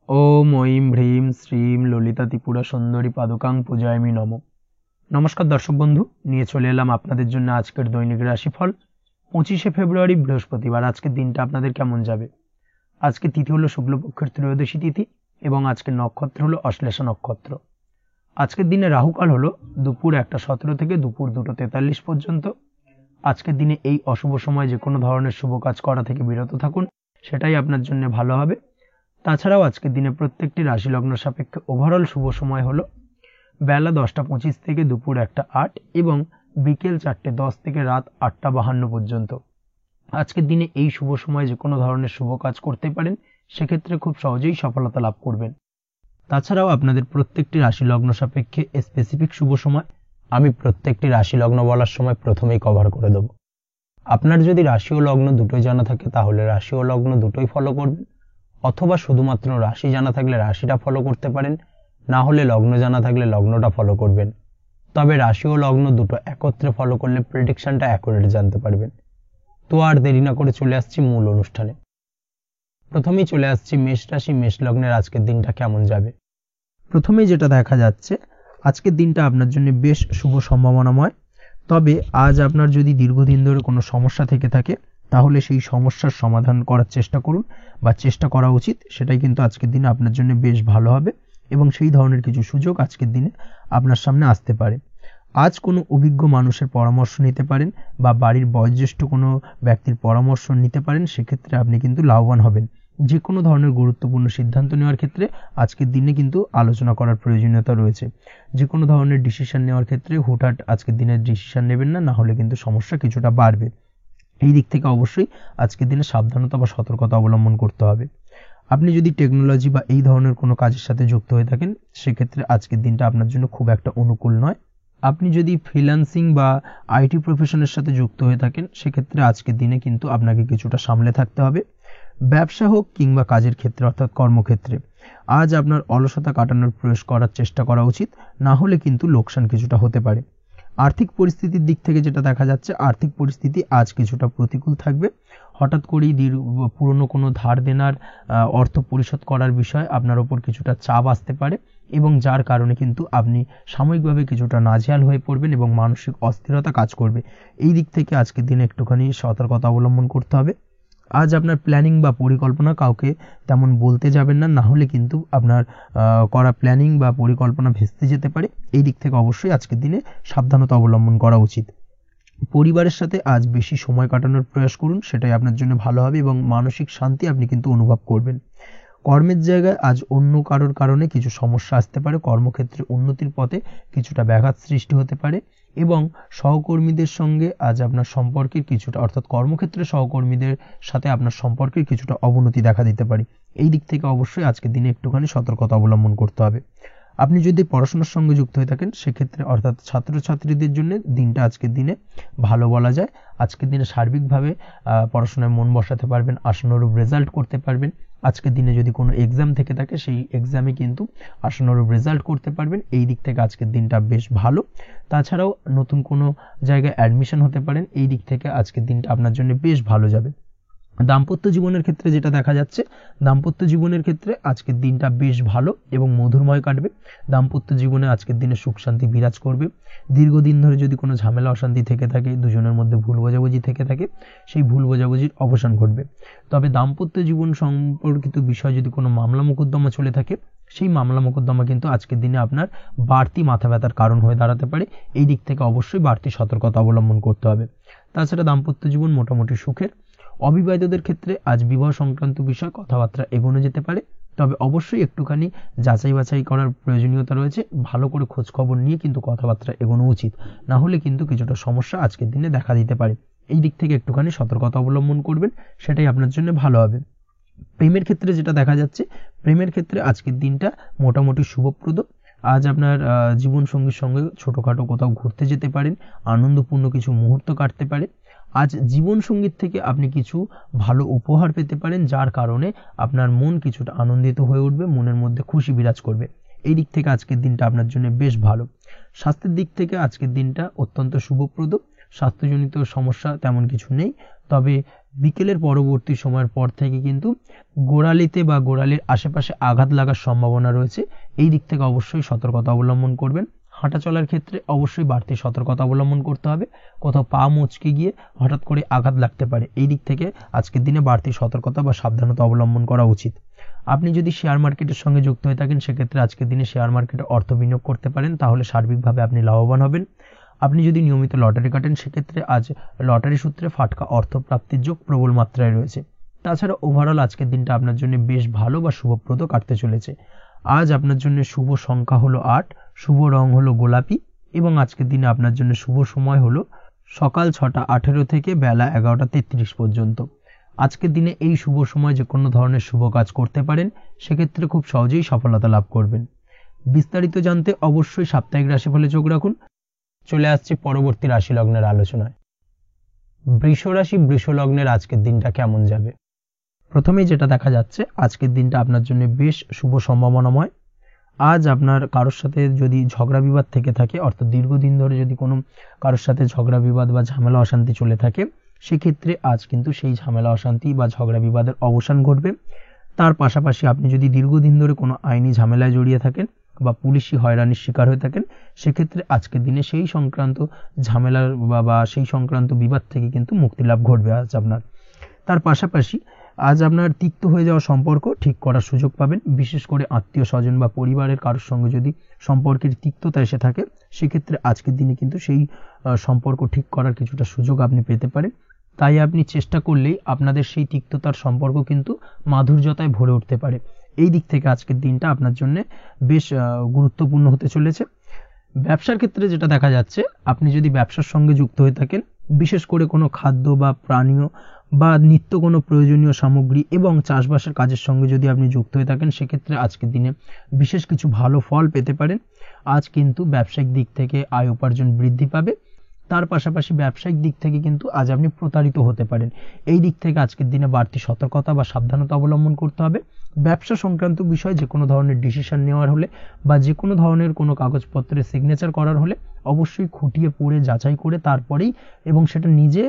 ওম ঐಂ হ্রিম শ্রীম ললিতা ত্রিপুরা সুন্দরী পাদুকাং পূজায়ামি নমঃ। নমস্কার দর্শক বন্ধু, নিয়ে চলে এলাম আপনাদের জন্য আজকের দৈনিক রাশিফল 25শে ফেব্রুয়ারি বৃহস্পতিবার। আজকের দিনটা আপনাদের কেমন যাবে? আজকে তিথি হলো শুক্লপক্ষের ত্রয়োদশী তিথি এবং আজকের নক্ষত্র হলো অশ্লেষা নক্ষত্র। আজকের দিনে রাহুকাল হলো দুপুর 1:17 থেকে দুপুর 2:43 পর্যন্ত। আজকের দিনে এই অশুভ সময় যে কোনো ধরনের শুভ কাজ করা থেকে বিরত থাকুন, সেটাই আপনার জন্য ভালো হবে। তাছাড়াও আজকের দিনে প্রত্যেকটি রাশি লগ্ন সাপেক্ষে ওভারঅল শুভ সময় হলো বেলা 10:25 থেকে দুপুর 1:08 এবং বিকেল 4:10 থেকে রাত 8:52 পর্যন্ত। আজকের দিনে এই শুভ সময় যে কোনো ধরনের শুভ কাজ করতে পারেন, সেক্ষেত্রে খুব সহজেই সফলতা লাভ করবেন। তাছাড়াও আপনাদের প্রত্যেকটি রাশি লগ্ন সাপেক্ষে স্পেসিফিক শুভ সময় আমি প্রত্যেকটি রাশি লগ্ন বলার সময় প্রথমেই কভার করে দেব। আপনার যদি রাশি ও লগ্ন দুটোই জানা থাকে তাহলে রাশি ও লগ্ন দুটোই ফলো করবেন, অথবা শুধুমাত্র রাশি জানা থাকলে রাশিটা ফলো করতে পারেন, না হলে লগ্ন জানা থাকলে লগ্নটা ফলো করবেন। তবে রাশি ও লগ্ন দুটো একত্রে ফলো করলে প্রেডিকশনটা অ্যাকুরেট জানতে পারবেন। তো আর দেরি না করে চলে আসছি মূল অনুষ্ঠানে। প্রথমেই চলে আসছি মেষ রাশি মেষ লগ্নের আজকের দিনটা কেমন যাবে। প্রথমেই যেটা দেখা যাচ্ছে, আজকের দিনটা আপনার জন্য বেশ শুভ সম্ভাবনাময়। তবে আজ আপনার যদি দীর্ঘদিন ধরে কোনো সমস্যা থেকে থাকে তাহলে সেই সমস্যার সমাধান করার চেষ্টা করুন, বা চেষ্টা করা উচিত। সেটাই কিন্তু আজকের দিনে আপনার জন্য বেশ ভালো হবে এবং সেই ধরনের কিছু সুযোগ আজকের দিনে আপনার সামনে আসতে পারে। আজ কোনো অভিজ্ঞ মানুষের পরামর্শ নিতে পারেন বা বাড়ির বয়োজ্যেষ্ঠ কোনো ব্যক্তির পরামর্শ নিতে পারেন, সেক্ষেত্রে আপনি কিন্তু লাভবান হবেন। যে কোনো ধরনের গুরুত্বপূর্ণ সিদ্ধান্ত নেওয়ার ক্ষেত্রে আজকের দিনে কিন্তু আলোচনা করার প্রয়োজনীয়তা রয়েছে। যে কোনো ধরনের ডিসিশন নেওয়ার ক্ষেত্রে হুটহাট আজকের দিনে ডিসিশন নেবেন না, না হলে কিন্তু সমস্যা কিছুটা বাড়বে। এই দিক থেকে অবশ্যই আজকের দিনে সাবধানতা বা সতর্কতা অবলম্বন করতে হবে। আপনি যদি টেকনোলজি বা এই ধরনের কোনো কাজের সাথে যুক্ত হয়ে থাকেন, সেক্ষেত্রে আজকের দিনটা আপনার জন্য খুব একটা অনুকূল নয়। আপনি যদি ফ্রিল্যান্সিং বা আইটি প্রফেশনের সাথে যুক্ত হয়ে থাকেন, সেক্ষেত্রে আজকের দিনে কিন্তু আপনাকে কিছুটা সামলে থাকতে হবে। ব্যবসা হোক কিংবা কাজের ক্ষেত্রে অর্থাৎ কর্মক্ষেত্রে আজ আপনার অলসতা কাটানোর প্রয়াস করার চেষ্টা করা উচিত, না হলে কিন্তু লোকসান কিছুটা হতে পারে। আর্থিক পরিস্থিতির দিক থেকে যেটা দেখা যাচ্ছে, আর্থিক পরিস্থিতি আজ কিছুটা প্রতিকূল থাকবে। হঠাৎ করেই পুরনো কোনো ধার দেনার অর্থ পরিশোধ করার বিষয়ে আপনার ওপর কিছুটা চাপ আসতে পারে এবং যার কারণে কিন্তু আপনি সাময়িকভাবে কিছুটা নাজেহাল হয়ে পড়বেন এবং মানসিক অস্থিরতা কাজ করবে। এই দিক থেকে আজকের দিনে একটুখানি সতর্কতা অবলম্বন করতে হবে। আজ আপনার প্ল্যানিং বা পরিকল্পনা কাউকে তেমন বলতে যাবেন না, না হলে কিন্তু আপনার করা প্ল্যানিং বা পরিকল্পনা ভেস্তে যেতে পারে। এই দিক থেকে অবশ্যই আজকের দিনে সাবধানতা অবলম্বন করা উচিত। পরিবারের সাথে আজ বেশি সময় কাটানোর প্রয়াস করুন, সেটাই আপনার জন্য ভালো হবে এবং মানসিক শান্তি আপনি কিন্তু অনুভব করবেন। কর্মের জায়গায় আজ অন্য কারোর কারণে কিছু সমস্যা আসতে পারে, কর্মক্ষেত্রে উন্নতির পথে কিছুটা ব্যাঘাত সৃষ্টি হতে পারে এবং সহকর্মীদের সঙ্গে আজ আপনার সম্পর্কের কিছুটা অর্থাৎ কর্মক্ষেত্রে সহকর্মীদের সাথে আপনার সম্পর্কের কিছুটা অবনতি দেখা দিতে পারে। এই দিক থেকে অবশ্যই আজকের দিনে একটুখানি সতর্কতা অবলম্বন করতে হবে। আপনি যদি পড়াশোনার সঙ্গে যুক্ত হয়ে থাকেন, সেক্ষেত্রে অর্থাৎ ছাত্রছাত্রীদের জন্য দিনটা আজকের দিনে ভালো বলা যায়। আজকের দিনে সার্বিকভাবে পড়াশোনায় মন বসাতে পারবেন, আশানুরূপ রেজাল্ট করতে পারবেন। আজকের দিনে যদি কোনো এক্সাম থেকে থাকে, সেই এক্সামে কিন্তু আশানুরূপ রেজাল্ট করতে পারবেন। এই দিক থেকে আজকের দিনটা বেশ ভালো। তাছাড়াও নতুন কোনো জায়গায় অ্যাডমিশন হতে পারেন। এই দিক থেকে আজকের দিনটা আপনার জন্য বেশ ভালো যাবে। দাম্পত্য জীবনের ক্ষেত্রে যেটা দেখা যাচ্ছে, দাম্পত্য জীবনের ক্ষেত্রে আজকের দিনটা বেশ ভালো এবং মধুরময় কাটবে। দাম্পত্য জীবনে আজকের দিনে সুখ শান্তি বিরাজ করবে। দীর্ঘদিন ধরে যদি কোনো ঝামেলা অশান্তি থেকে থাকে, দুজনের মধ্যে ভুল বোঝাবুঝি থেকে থাকে, সেই ভুল বোঝাবুঝির অবসান ঘটবে। তবে দাম্পত্য জীবন সম্পর্কিত বিষয় যদি কোনো মামলা মোকদ্দমা চলে থাকে, সেই মামলা মোকদ্দমা কিন্তু আজকের দিনে আপনার বাড়তি মাথা ব্যথার কারণ হয়ে দাঁড়াতে পারে। এই দিক থেকে অবশ্যই বাড়তি সতর্কতা অবলম্বন করতে হবে। তাছাড়া দাম্পত্য জীবন মোটামুটি সুখের। অবিবাহিতদের ক্ষেত্রে আজ বিবাহ সংক্রান্ত বিষয় কথাবার্তা এগোনো যেতে পারে, তবে অবশ্যই একটুখানি যাচাই বাছাই করার প্রয়োজনীয়তা রয়েছে। ভালো করে খোঁজ খবর নিয়ে কিন্তু কথাবার্তা এগোনো উচিত, না হলে কিন্তু কিছুটা সমস্যা আজকের দিনে দেখা দিতে পারে। এই দিক থেকে একটুখানি সতর্কতা অবলম্বন করবেন, সেটাই আপনার জন্য ভালো হবে। প্রেমের ক্ষেত্রে যেটা দেখা যাচ্ছে, প্রেমের ক্ষেত্রে আজকের দিনটা মোটামুটি শুভপ্রদ। আজ আপনার জীবন সঙ্গীর সঙ্গে ছোটোখাটো কোথাও ঘুরতে যেতে পারেন, আনন্দপূর্ণ কিছু মুহূর্ত কাটতে পারে। আজ জীবন সঙ্গীত থেকে আপনি কিছু ভালো উপহার পেতে পারেন, যার কারণে আপনার মন কিছুটা আনন্দিত হয়ে উঠবে, মনের মধ্যে খুশি বিরাজ করবে। এই দিক থেকে আজকের দিনটা আপনার জন্য বেশ ভালো। স্বাস্থ্যের দিক থেকে আজকের দিনটা অত্যন্ত শুভপ্রদ। স্বাস্থ্যজনিত সমস্যা তেমন কিছু নেই। তবে বিকেলের পরবর্তী সময়ের পর থেকে কিন্তু গোড়ালিতে বা গোড়ালির আশেপাশে আঘাত লাগার সম্ভাবনা রয়েছে। এই দিক থেকে অবশ্যই সতর্কতা অবলম্বন করবেন। হাঁটা চলার ক্ষেত্রে অবশ্যই বাড়তি সতর্কতা অবলম্বন করতে হবে। কোথাও পা মুচকে গিয়ে হঠাৎ করে আঘাত লাগতে পারে, এই দিক থেকে আজকের দিনে বাড়তি সতর্কতা বা সাবধানতা অবলম্বন করা উচিত। আপনি যদি শেয়ার মার্কেটের সঙ্গে যুক্ত হয়ে থাকেন, সেক্ষেত্রে আজকের দিনে শেয়ার মার্কেটে অর্থ বিনিয়োগ করতে পারেন, তাহলে সার্বিকভাবে আপনি লাভবান হবেন। আপনি যদি নিয়মিত লটারি কাটেন, সেক্ষেত্রে আজ লটারি সূত্রে ফাটকা অর্থ প্রাপ্তির যোগ প্রবল মাত্রায় রয়েছে। তাছাড়া ওভারঅল আজকের দিনটা আপনার জন্য বেশ ভালো বা শুভপ্রদ কাটতে চলেছে। আজ আপনার জন্য শুভ সংখ্যা হলো 8, শুভ রং হলো গোলাপি এবং আজকের দিনে আপনার জন্য শুভ সময় হলো সকাল 6:18 থেকে বেলা 11:33 পর্যন্ত। আজকের দিনে এই শুভ সময় যে কোনো ধরনের শুভ কাজ করতে পারেন, সেক্ষেত্রে খুব সহজেই সফলতা লাভ করবেন। বিস্তারিত জানতে অবশ্যই সাপ্তাহিক রাশিফলে চোখ রাখুন। চলে আসছে পরবর্তী রাশি লগ্নের আলোচনায়। বৃষ রাশি, বৃষ লগ্নের আজকের দিনটা কেমন যাবে? প্রথমেই যেটা দেখা যাচ্ছে, আজকের দিনটা আপনার জন্য বেশ শুভ সম্ভাবনাময়। আজ আপনার কারোর সাথে যদি ঝগড়া বিবাদ থেকে থাকে, অর্থাৎ দীর্ঘদিন ধরে যদি কোনো কারোর সাথে ঝগড়া বিবাদ বা ঝামেলা অশান্তি চলে থাকে, সেক্ষেত্রে আজ কিন্তু সেই ঝামেলা অশান্তি বা ঝগড়া বিবাদের অবসান ঘটবে। তার পাশাপাশি আপনি যদি দীর্ঘদিন ধরে কোনো আইনি ঝামেলায় জড়িয়ে থাকেন বা পুলিশি হয়রানির শিকার হয়ে থাকেন, সেক্ষেত্রে আজকের দিনে সেই সংক্রান্ত ঝামেলার বা সেই সংক্রান্ত বিবাদ থেকে কিন্তু মুক্তি লাভ ঘটবে আজ আপনার। তার পাশাপাশি আজ আপনার তিক্ত হয়ে যাওয়া সম্পর্ক ঠিক করার সুযোগ পাবেন। বিশেষ করে আত্মীয় স্বজন বা পরিবারের কারোর সঙ্গে যদি সম্পর্কের তিক্ততা এসে থাকে, সেক্ষেত্রে আজকের দিনে কিন্তু সেই সম্পর্ক ঠিক করার কিছুটা সুযোগ আপনি পেতে পারেন। তাই আপনি চেষ্টা করলেই আপনাদের সেই তিক্ততার সম্পর্ক কিন্তু মাধুর্যতায় ভরে উঠতে পারে। এই দিক থেকে আজকের দিনটা আপনার জন্য বেশ গুরুত্বপূর্ণ হতে চলেছে। ব্যবসার ক্ষেত্রে যেটা দেখা যাচ্ছে, আপনি যদি ব্যবসার সঙ্গে যুক্ত হয়ে থাকেন, বিশেষ করে কোনো খাদ্য বা পানীয় বা নিত্য কোনো প্রয়োজনীয় সামগ্রী এবং চাষবাসের কাজের সঙ্গে যদি আপনি যুক্ত হয়ে থাকেন, সেক্ষেত্রে আজকের দিনে বিশেষ কিছু ভালো ফল পেতে পারেন। আজ কিন্তু ব্যবসায়িক দিক থেকে আয় উপার্জন বৃদ্ধি পাবে। তার পাশাপাশি ব্যবসায়িক দিক থেকে কিন্তু আজ আপনি প্রতারিত হতে পারেন। এই দিক থেকে আজকের দিনে বাড়তি সতর্কতা বা সাবধানতা অবলম্বন করতে হবে। ব্যবসা সংক্রান্ত বিষয়ে যে কোনো ধরনের ডিসিশন নেওয়ার হলে বা যে কোনো ধরনের কোনো কাগজপত্রে সিগনেচার করার হলে অবশ্যই খুঁটিয়ে পড়ে যাচাই করে তারপরেই, এবং সেটা নিজে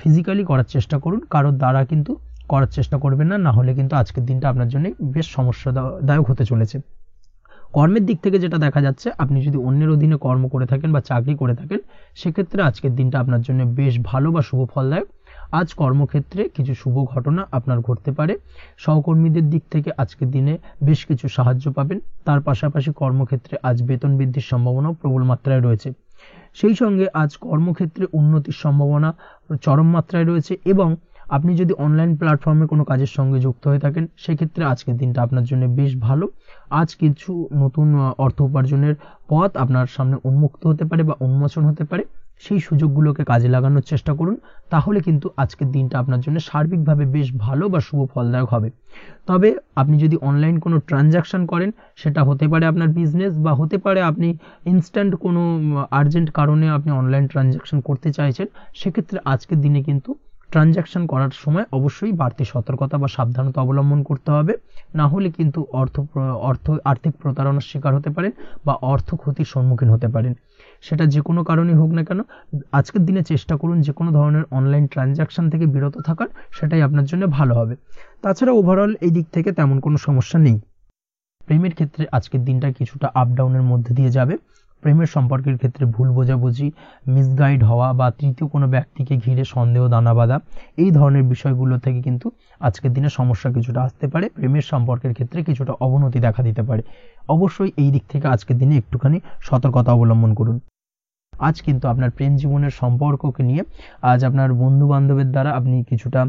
ফিজিক্যালি করার চেষ্টা করুন, কারোর দ্বারা কিন্তু করার চেষ্টা করবেন না, না হলে কিন্তু আজকের দিনটা আপনার জন্য বেশ সমস্যাদায়ক হতে চলেছে। কর্মের দিক থেকে যেটা দেখা যাচ্ছে, আপনি যদি অন্যের অধীনে কর্ম করে থাকেন বা চাকরি করে থাকেন, সেক্ষেত্রে আজকের দিনটা আপনার জন্য বেশ ভালো বা শুভ ফলদায়ক। আজ কর্মক্ষেত্রে কিছু শুভ ঘটনা আপনার ঘটতে পারে। সহকর্মীদের দিক থেকে আজকের দিনে বেশ কিছু সাহায্য পাবেন। তার পাশাপাশি কর্মক্ষেত্রে আজ বেতন বৃদ্ধির সম্ভাবনাও প্রবল মাত্রায় রয়েছে। সেই সঙ্গে আজ কর্মক্ষেত্রে উন্নতির সম্ভাবনা চরম মাত্রায় রয়েছে। এবং আপনি যদি অনলাইন প্ল্যাটফর্মে কোনো কাজের সঙ্গে যুক্ত হয়ে থাকেন, সেক্ষেত্রে আজকের দিনটা আপনার জন্য বেশ ভালো। আজ কিছু নতুন অর্থ উপার্জনের পথ আপনার সামনে উন্মুক্ত হতে পারে বা উন্মোচন হতে পারে। সেই সুযোগগুলোকে কাজে লাগানোর চেষ্টা করুন, তাহলে কিন্তু আজকের দিনটা আপনার জন্য সার্বিকভাবে বেশ ভালো বা শুভ ফলদায়ক হবে। তবে আপনি যদি অনলাইন কোনো ট্রানজাকশন করেন, সেটা হতে পারে আপনার বিজনেস বা হতে পারে আপনি ইনস্ট্যান্ট কোনো আর্জেন্ট কারণে আপনি অনলাইন ট্রানজাকশন করতে চাইছেন, সেক্ষেত্রে আজকের দিনে কিন্তু ট্রানজাকশন করার সময় অবশ্যই বাড়তি সতর্কতা বা সাবধানতা অবলম্বন করতে হবে, না হলে কিন্তু আর্থিক প্রতারণার শিকার হতে পারেন বা অর্থ ক্ষতির সম্মুখীন হতে পারেন। সেটা যে কোনো কারণেই হোক না কেন, আজকের দিনে চেষ্টা করুন যে কোনো ধরনের অনলাইন ট্রানজাকশন থেকে বিরত থাকার, সেটাই আপনার জন্য ভালো হবে। তাছাড়া ওভারঅল এই দিক থেকে তেমন কোনো সমস্যা নেই। প্রেমের ক্ষেত্রে আজকের দিনটা কিছুটা আপ ডাউনের মধ্যে দিয়ে যাবে। প্রেমের সম্পর্কের ক্ষেত্রে ভুল বোঝাবুঝি, মিসগাইড হওয়া বা তৃতীয় কোনো ব্যক্তিকে ঘিরে সন্দেহ দানা বাঁধা, এই ধরনের বিষয়গুলো থেকে কিন্তু আজকের দিনে সমস্যা কিছুটা আসতে পারে। প্রেমের সম্পর্কের ক্ষেত্রে কিছুটা অবনতি দেখা দিতে পারে। অবশ্যই এই দিক থেকে আজকের দিনে একটুখানি সতর্কতা অবলম্বন করুন। আজ কিন্তু আপনার প্রেম জীবনের সম্পর্ককে নিয়ে আজ আপনার বন্ধু বান্ধবের দ্বারা আপনি কিছুটা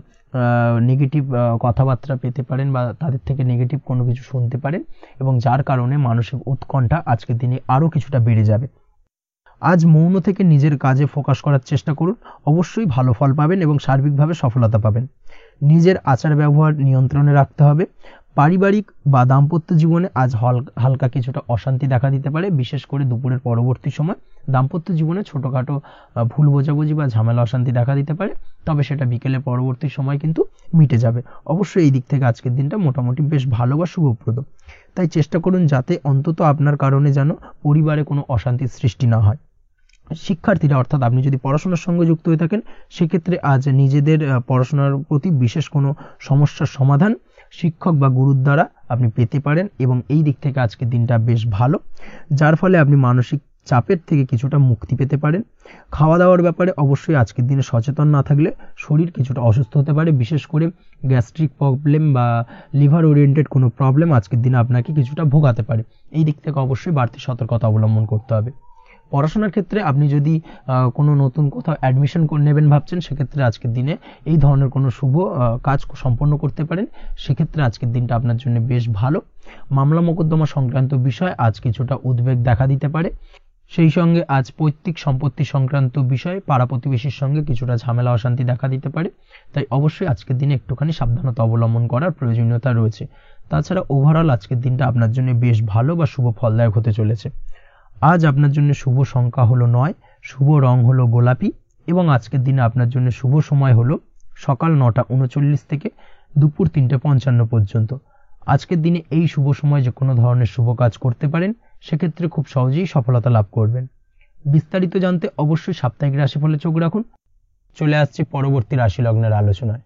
নেগেটিভ কথাবার্তা পেতে পারেন বা তাদের থেকে নেগেটিভ কোনো কিছু শুনতে পারেন, এবং যার কারণে মানসিক উৎকণ্ঠা আজকের দিনে আরও কিছুটা বেড়ে যাবে। আজ মৌন থেকে নিজের কাজে ফোকাস করার চেষ্টা করুন, অবশ্যই ভালো ফল পাবেন এবং সার্বিকভাবে সফলতা পাবেন। নিজের আচার ব্যবহার নিয়ন্ত্রণে রাখতে হবে। পারিবারিক বা দাম্পত্য জীবনে আজ হালকা কিছুটা অশান্তি দেখা দিতে পারে, বিশেষ করে দুপুরের পরবর্তী সময় দাম্পত্য জীবনে ছোটোখাটো ভুল বোঝাবুঝি বা ঝামেলা অশান্তি দেখা দিতে পারে, তবে সেটা বিকেলের পরবর্তী সময় কিন্তু মিটে যাবে। অবশ্যই এই দিক থেকে আজকের দিনটা মোটামুটি বেশ ভালো বা শুভপ্রদ। তাই চেষ্টা করুন যাতে অন্তত আপনার কারণে যেন পরিবারে কোনো অশান্তির সৃষ্টি না হয়। শিক্ষার্থীরা অর্থাৎ আপনি যদি পড়াশোনার সঙ্গে যুক্ত হয়ে থাকেন সেক্ষেত্রে আজ নিজেদের পড়াশোনার প্রতি বিশেষ কোনো সমস্যার সমাধান শিক্ষক বা গুরুর দ্বারা আপনি পেতে পারেন এবং এই দিক থেকে আজকের দিনটা বেশ ভালো, যার ফলে আপনি মানসিক চাপের থেকে কিছুটা মুক্তি পেতে পারেন। খাওয়া দাওয়ার ব্যাপারে অবশ্যই আজকের দিনে সচেতন না থাকলে শরীর কিছুটা অসুস্থ হতে পারে, বিশেষ করে গ্যাস্ট্রিক প্রবলেম বা লিভার ওরিয়েন্টেড কোনো প্রবলেম আজকের দিনে আপনাকে কিছুটা ভোগাতে পারে। এই দিক থেকে অবশ্যই বাড়তি সতর্কতা অবলম্বন করতে হবে। পড়াশোনার ক্ষেত্রে আপনি যদি কোনো নতুন কোথাও অ্যাডমিশন নেবেন ভাবছেন সেক্ষেত্রে আজকের দিনে এই ধরনের কোনো শুভ কাজ সম্পন্ন করতে পারেন, সেক্ষেত্রে আজকের দিনটা আপনার জন্য বেশ ভালো। মামলা মোকদ্দমা সংক্রান্ত বিষয় আজ কিছুটা উদ্বেগ দেখা দিতে পারে, সেই সঙ্গে আজ পৈতৃক সম্পত্তি সংক্রান্ত বিষয়ে পাড়া প্রতিবেশীর সঙ্গে কিছুটা ঝামেলা অশান্তি দেখা দিতে পারে, তাই অবশ্যই আজকের দিনে একটুখানি সাবধানতা অবলম্বন করার প্রয়োজনীয়তা রয়েছে। তাছাড়া ওভারঅল আজকের দিনটা আপনার জন্য বেশ ভালো বা শুভ ফলদায়ক হতে চলেছে। আজ আপনার জন্য শুভ সংখ্যা হলো 9, শুভ রং হলো গোলাপি এবং আজকের দিনে আপনার জন্য শুভ সময় হলো সকাল 9:39 থেকে দুপুর 3:55 পর্যন্ত। আজকের দিনে এই শুভ সময় যে কোনো ধরনের শুভ কাজ করতে পারেন, সেক্ষেত্রে খুব সহজেই সফলতা লাভ করবেন। বিস্তারিত জানতে অবশ্যই সাপ্তাহিক রাশিফলে চোখ রাখুন। চলে আসছে পরবর্তী রাশি লগ্নের আলোচনায়।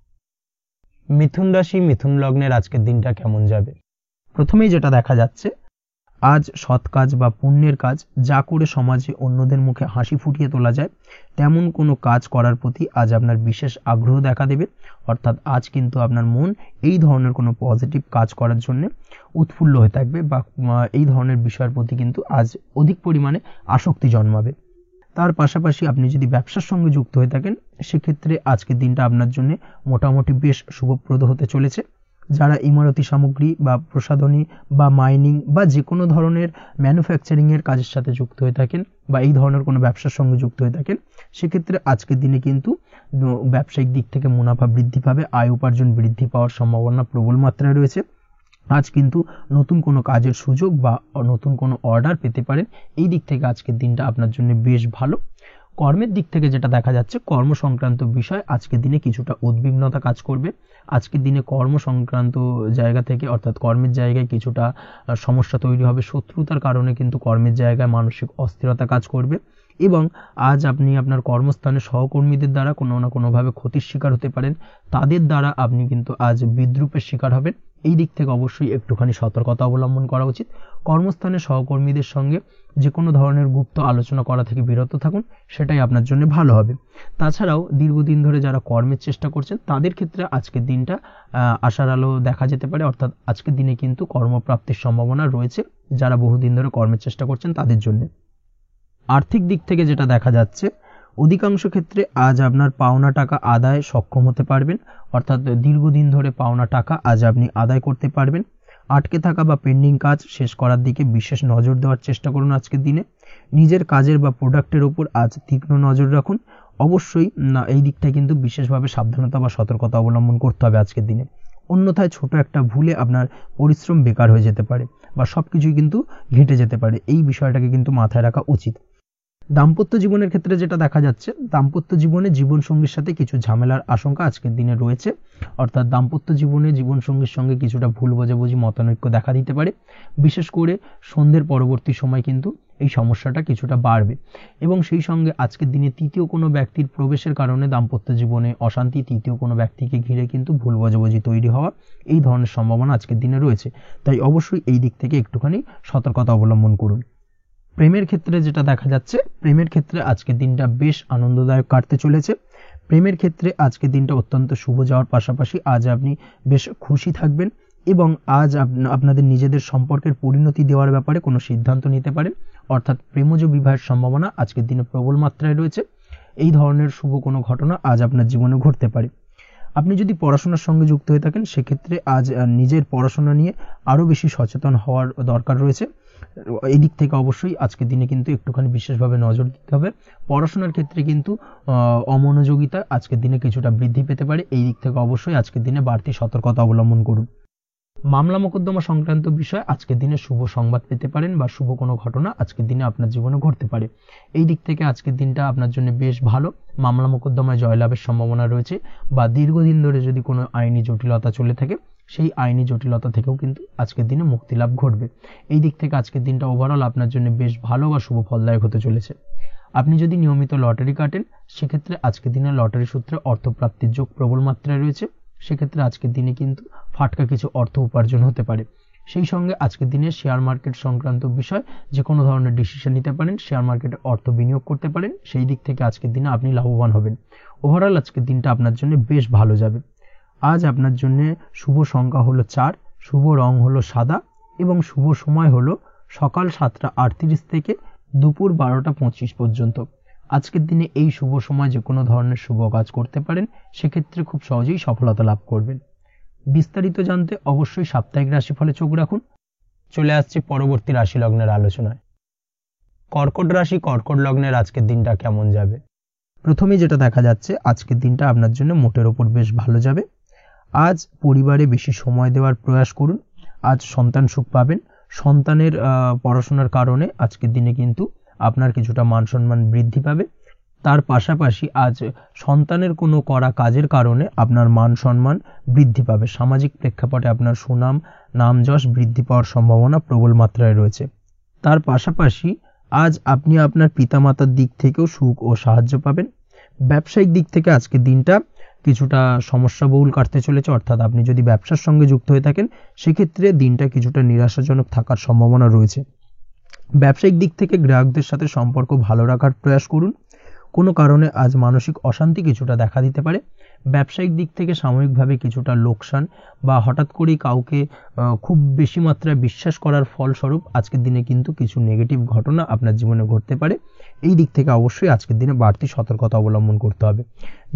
মিথুন রাশি, মিথুন লগ্নের আজকের দিনটা কেমন যাবে? প্রথমেই যেটা দেখা যাচ্ছে, আজ সৎ কাজ বা পুণ্যের কাজ যা করে সমাজে অন্যদের মুখে হাসি ফুটিয়ে তোলা যায় তেমন কোনো কাজ করার প্রতি আজ আপনার বিশেষ আগ্রহ দেখা দেবে, অর্থাৎ আজ কিন্তু আপনার মন এই ধরনের কোনো পজিটিভ কাজ করার জন্য উৎফুল্ল হয়ে থাকবে বা এই ধরনের বিষয়ের প্রতি কিন্তু আজ অধিক পরিমাণে আসক্তি জন্মাবে। তার পাশাপাশি আপনি যদি ব্যবসার সঙ্গে যুক্ত হয়ে থাকেন সেক্ষেত্রে আজকের দিনটা আপনার জন্য মোটামুটি বেশ শুভপ্রদ হতে চলেছে। যারা ইমারতি সামগ্রী বা প্রসাধনী বা মাইনিং বা যে কোনো ধরনের ম্যানুফ্যাকচারিংয়ের কাজের সাথে যুক্ত হয়ে থাকেন বা এই ধরনের কোনো ব্যবসার সঙ্গে যুক্ত হয়ে থাকেন সেক্ষেত্রে আজকের দিনে কিন্তু ব্যবসায়িক দিক থেকে মুনাফা বৃদ্ধি পাবে, আয় উপার্জন বৃদ্ধি পাওয়ার সম্ভাবনা প্রবল মাত্রায় রয়েছে। আজ কিন্তু নতুন কোনো কাজের সুযোগ বা নতুন কোনো অর্ডার পেতে পারেন, এই দিক থেকে আজকের দিনটা আপনার জন্য বেশ ভালো। কর্মের দিক থেকে যেটা দেখা যাচ্ছে, কর্ম সংক্রান্ত বিষয় আজকের দিনে কিছুটা উদ্বিগ্নতা কাজ করবে। আজকের দিনে কর্ম সংক্রান্ত জায়গা থেকে অর্থাৎ কর্মের জায়গায় কিছুটা সমস্যা তৈরি হবে, শত্রুতার কারণে কিন্তু কর্মের জায়গায় মানসিক অস্থিরতা কাজ করবে এবং আজ আপনি আপনার কর্মস্থানে সহকর্মীদের দ্বারা কোনো না কোনোভাবে ক্ষতির শিকার হতে পারেন, তাদের দ্বারা আপনি কিন্তু আজ বিদ্রূপের শিকার হবেন। এই দিক থেকে অবশ্যই একটুখানি সতর্কতা অবলম্বন করা উচিত। কর্মস্থানে সহকর্মীদের সঙ্গে যে কোনো ধরনের গুপ্ত আলোচনা করা থেকে বিরত থাকুন, সেটাই আপনার জন্য ভালো হবে। তাছাড়াও দীর্ঘদিন ধরে যারা কর্মের চেষ্টা করছেন তাদের ক্ষেত্রে আজকের দিনটা আশার আলো দেখা যেতে পারে, অর্থাৎ আজকের দিনে কিন্তু কর্মপ্রাপ্তির সম্ভাবনা রয়েছে যারা বহুদিন ধরে কর্মের চেষ্টা করছেন তাদের জন্য। আর্থিক দিক থেকে যেটা দেখা যাচ্ছে, অধিকাংশ ক্ষেত্রে আজ আপনার পাওনা টাকা আদায় সক্ষম হতে পারবেন, অর্থাৎ দীর্ঘদিন ধরে পাওনা টাকা আজ আপনি আদায় করতে পারবেন। আটকে থাকা বা পেন্ডিং কাজ শেষ করার দিকে বিশেষ নজর দেওয়ার চেষ্টা করুন। আজকের দিনে নিজের কাজের বা প্রোডাক্টের উপর আজ তীক্ষ্ণ নজর রাখুন। অবশ্যই এই দিকটা কিন্তু বিশেষভাবে সাবধানতা বা সতর্কতা অবলম্বন করতে হবে আজকের দিনে, অন্যথায় ছোট একটা ভুলে আপনার পরিশ্রম বেকার হয়ে যেতে পারে বা সবকিছুই কিন্তু ঘেঁটে যেতে পারে, এই বিষয়টাকে কিন্তু মাথায় রাখা উচিত। দাম্পত্য জীবনের ক্ষেত্রে যেটা দেখা যাচ্ছে, দাম্পত্য জীবনে জীবনসঙ্গীর সাথে কিছু ঝামেলার আশঙ্কা আজকের দিনে রয়েছে, অর্থাৎ দাম্পত্য জীবনে জীবনসঙ্গীর সঙ্গে কিছুটা ভুল বোঝাবুঝি মতানৈক্য দেখা দিতে পারে। বিশেষ করে সন্ধ্যের পরবর্তী সময় কিন্তু এই সমস্যাটা কিছুটা বাড়বে এবং সেই সঙ্গে আজকের দিনে তৃতীয় কোনো ব্যক্তির প্রবেশের কারণে দাম্পত্য জীবনে অশান্তি, তৃতীয় কোনো ব্যক্তিকে ঘিরে কিন্তু ভুল বোঝাবুঝি তৈরি হওয়া, এই ধরনের সম্ভাবনা আজকের দিনে রয়েছে। তাই অবশ্যই এই দিক থেকে একটুখানি সতর্কতা অবলম্বন করুন। প্রেমের ক্ষেত্রে যেটা দেখা যাচ্ছে, প্রেমের ক্ষেত্রে আজকের দিনটা বেশ আনন্দদায়ক কাটতে চলেছে। প্রেমের ক্ষেত্রে আজকের দিনটা অত্যন্ত শুভ যাওয়ার পাশাপাশি আজ আপনি বেশ খুশি থাকবেন এবং আজ আপনাদের নিজেদের সম্পর্কের পরিণতি দেওয়ার ব্যাপারে কোনো সিদ্ধান্ত নিতে পারেন, অর্থাৎ প্রেমজ বিবাহের সম্ভাবনা আজকের দিনে প্রবল মাত্রায় রয়েছে। এই ধরনের শুভ কোনো ঘটনা আজ আপনার জীবনে ঘটতে পারে। আপনি যদি পড়াশোনার সঙ্গে যুক্ত হয়ে থাকেন সেক্ষেত্রে আজ নিজের পড়াশোনা নিয়ে আরও বেশি সচেতন হওয়ার দরকার রয়েছে। এই দিক থেকে অবশ্যই আজকের দিনে কিন্তু একটুখানি বিশেষভাবে নজর দিতে হবে। পড়াশোনার ক্ষেত্রে কিন্তু অমনোযোগিতা আজকের দিনে কিছুটা বৃদ্ধি পেতে পারে, এই দিক থেকে অবশ্যই আজকের দিনে বাড়তি সতর্কতা অবলম্বন করুন। মামলা মোকদ্দমা সংক্রান্ত বিষয় আজকের দিনে শুভ সংবাদ পেতে পারেন বা শুভ কোনো ঘটনা আজকের দিনে আপনার জীবনে ঘটতে পারে, এই দিক থেকে আজকের দিনটা আপনার জন্য বেশ ভালো। মামলা মোকদ্দমায় জয়লাভের সম্ভাবনা রয়েছে বা দীর্ঘদিন ধরে যদি কোনো আইনি জটিলতা চলে থাকে সেই আইনি জটিলতা থেকেও কিন্তু আজকের দিনে মুক্তিলাভ ঘটবে। এই দিক থেকে আজকের দিনটা ওভারঅল আপনার জন্য বেশ ভালো বা শুভ ফলদায়ক হতে চলেছে। আপনি যদি নিয়মিত লটারি কাটেন সেক্ষেত্রে আজকের দিনে লটারি সূত্রে অর্থপ্রাপ্তির যোগ প্রবল মাত্রায় রয়েছে। সেক্ষেত্রে আজকের দিনে কিন্তু ফাটকা কিছু অর্থ উপার্জন হতে পারে। সেই সঙ্গে আজকের দিনে শেয়ার মার্কেট সংক্রান্ত বিষয় যে কোনো ধরনের ডিসিশন নিতে পারেন, শেয়ার মার্কেটে অর্থ বিনিয়োগ করতে পারেন, সেই দিক থেকে আজকের দিনে আপনি লাভবান হবেন। ওভারঅল আজকের দিনটা আপনার জন্য বেশ ভালো যাবে। আজ আপনার জন্য শুভ সংখ্যা হলো 4, শুভ রং হলো সাদা এবং শুভ সময় হলো সকাল 7টা 38 থেকে দুপুর 12টা 25 পর্যন্ত। আজকের দিনে এই শুভ সময় যে কোনো ধরনের শুভ কাজ করতে পারেন, সেক্ষেত্রে খুব সহজেই সফলতা লাভ করবেন। বিস্তারিত জানতে অবশ্যই সাপ্তাহিক রাশিফলে চোখ রাখুন। চলে আসছে পরবর্তী রাশি লগ্নের আলোচনায়। কর্কট রাশি, কর্কট লগ্নের আজকের দিনটা কেমন যাবে? প্রথমে যেটা দেখা যাচ্ছে আজকের দিনটা আপনার জন্য মোটের ওপর বেশ ভালো যাবে। আজ পরিবারে বেশি সময় দেওয়ার প্রয়াস করুন। আজ সন্তান সুখ পাবেন। সন্তানের পড়াশোনার কারণে আজকের দিনে কিন্তু আপনার কিছুটা মান সম্মান বৃদ্ধি পাবে। তার পাশাপাশি আজ সন্তানের কোনো করা কাজের কারণে আপনার মান সম্মান বৃদ্ধি পাবে। সামাজিক প্রেক্ষাপটে আপনার সুনাম নাম যশ বৃদ্ধি পাওয়ার সম্ভাবনা প্রবল মাত্রায় রয়েছে। তার পাশাপাশি আজ আপনি আপনার পিতামাতার দিক থেকেও সুখ ও সাহায্য পাবেন। ব্যবসায়িক দিক থেকে আজকের দিনটা কিছুটা সমস্যাবহুল কাটতে চলেছে, অর্থাৎ আপনি যদি ব্যবসার সঙ্গে যুক্ত হয়ে থাকেন সেক্ষেত্রে দিনটা কিছুটা নিরাশাজনক থাকার সম্ভাবনা রয়েছে। ব্যবসায়িক দিক থেকে গ্রাহকদের সাথে সম্পর্ক ভালো রাখার প্রয়াস করুন। কোনো কারণে আজ মানসিক অশান্তি কিছুটা দেখা দিতে পারে। ব্যবসায়িক দিক থেকে সাময়িকভাবে কিছুটা লোকসান বা হঠাৎ করেই কাউকে খুব বেশি মাত্রায় বিশ্বাস করার ফলস্বরূপ আজকের দিনে কিন্তু কিছু নেগেটিভ ঘটনা আপনার জীবনে ঘটতে পারে। এই দিক থেকে অবশ্যই আজকের দিনে বাড়তি সতর্কতা অবলম্বন করতে হবে।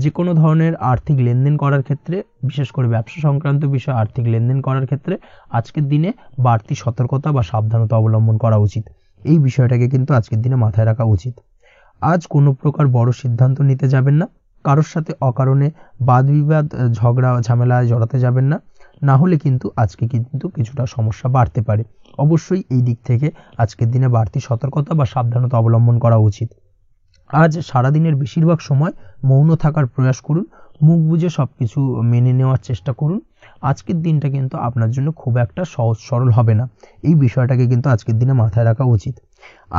যে কোনো ধরনের আর্থিক লেনদেন করার ক্ষেত্রে, বিশেষ করে ব্যবসা সংক্রান্ত বিষয়ে আর্থিক লেনদেন করার ক্ষেত্রে আজকের দিনে বাড়তি সতর্কতা বা সাবধানতা অবলম্বন করা উচিত। এই বিষয়টাকে কিন্তু আজকের দিনে মাথায় রাখা উচিত। আজ কোনো প্রকার বড় সিদ্ধান্ত নিতে যাবেন না। কারোর সাথে অকারণে বাদ বিবাদ ঝগড়া ঝামেলায় জড়াতে যাবেন না, না হলে কিন্তু আজকে কিন্তু কিছুটা সমস্যা বাড়তে পারে। অবশ্যই এই দিক থেকে আজকের দিনে বাড়তি সতর্কতা বা সাবধানতা অবলম্বন করা উচিত। আজ সারাদিনের বেশিরভাগ সময় মৌন থাকার প্রয়াস করুন। মুখ বুজে সবকিছু মেনে নেওয়ার চেষ্টা করুন। আজকের দিনটা কিন্তু আপনার জন্য খুব একটা সহজ সরল হবে না। এই বিষয়টাকে কিন্তু আজকের দিনে মাথায় রাখা উচিত।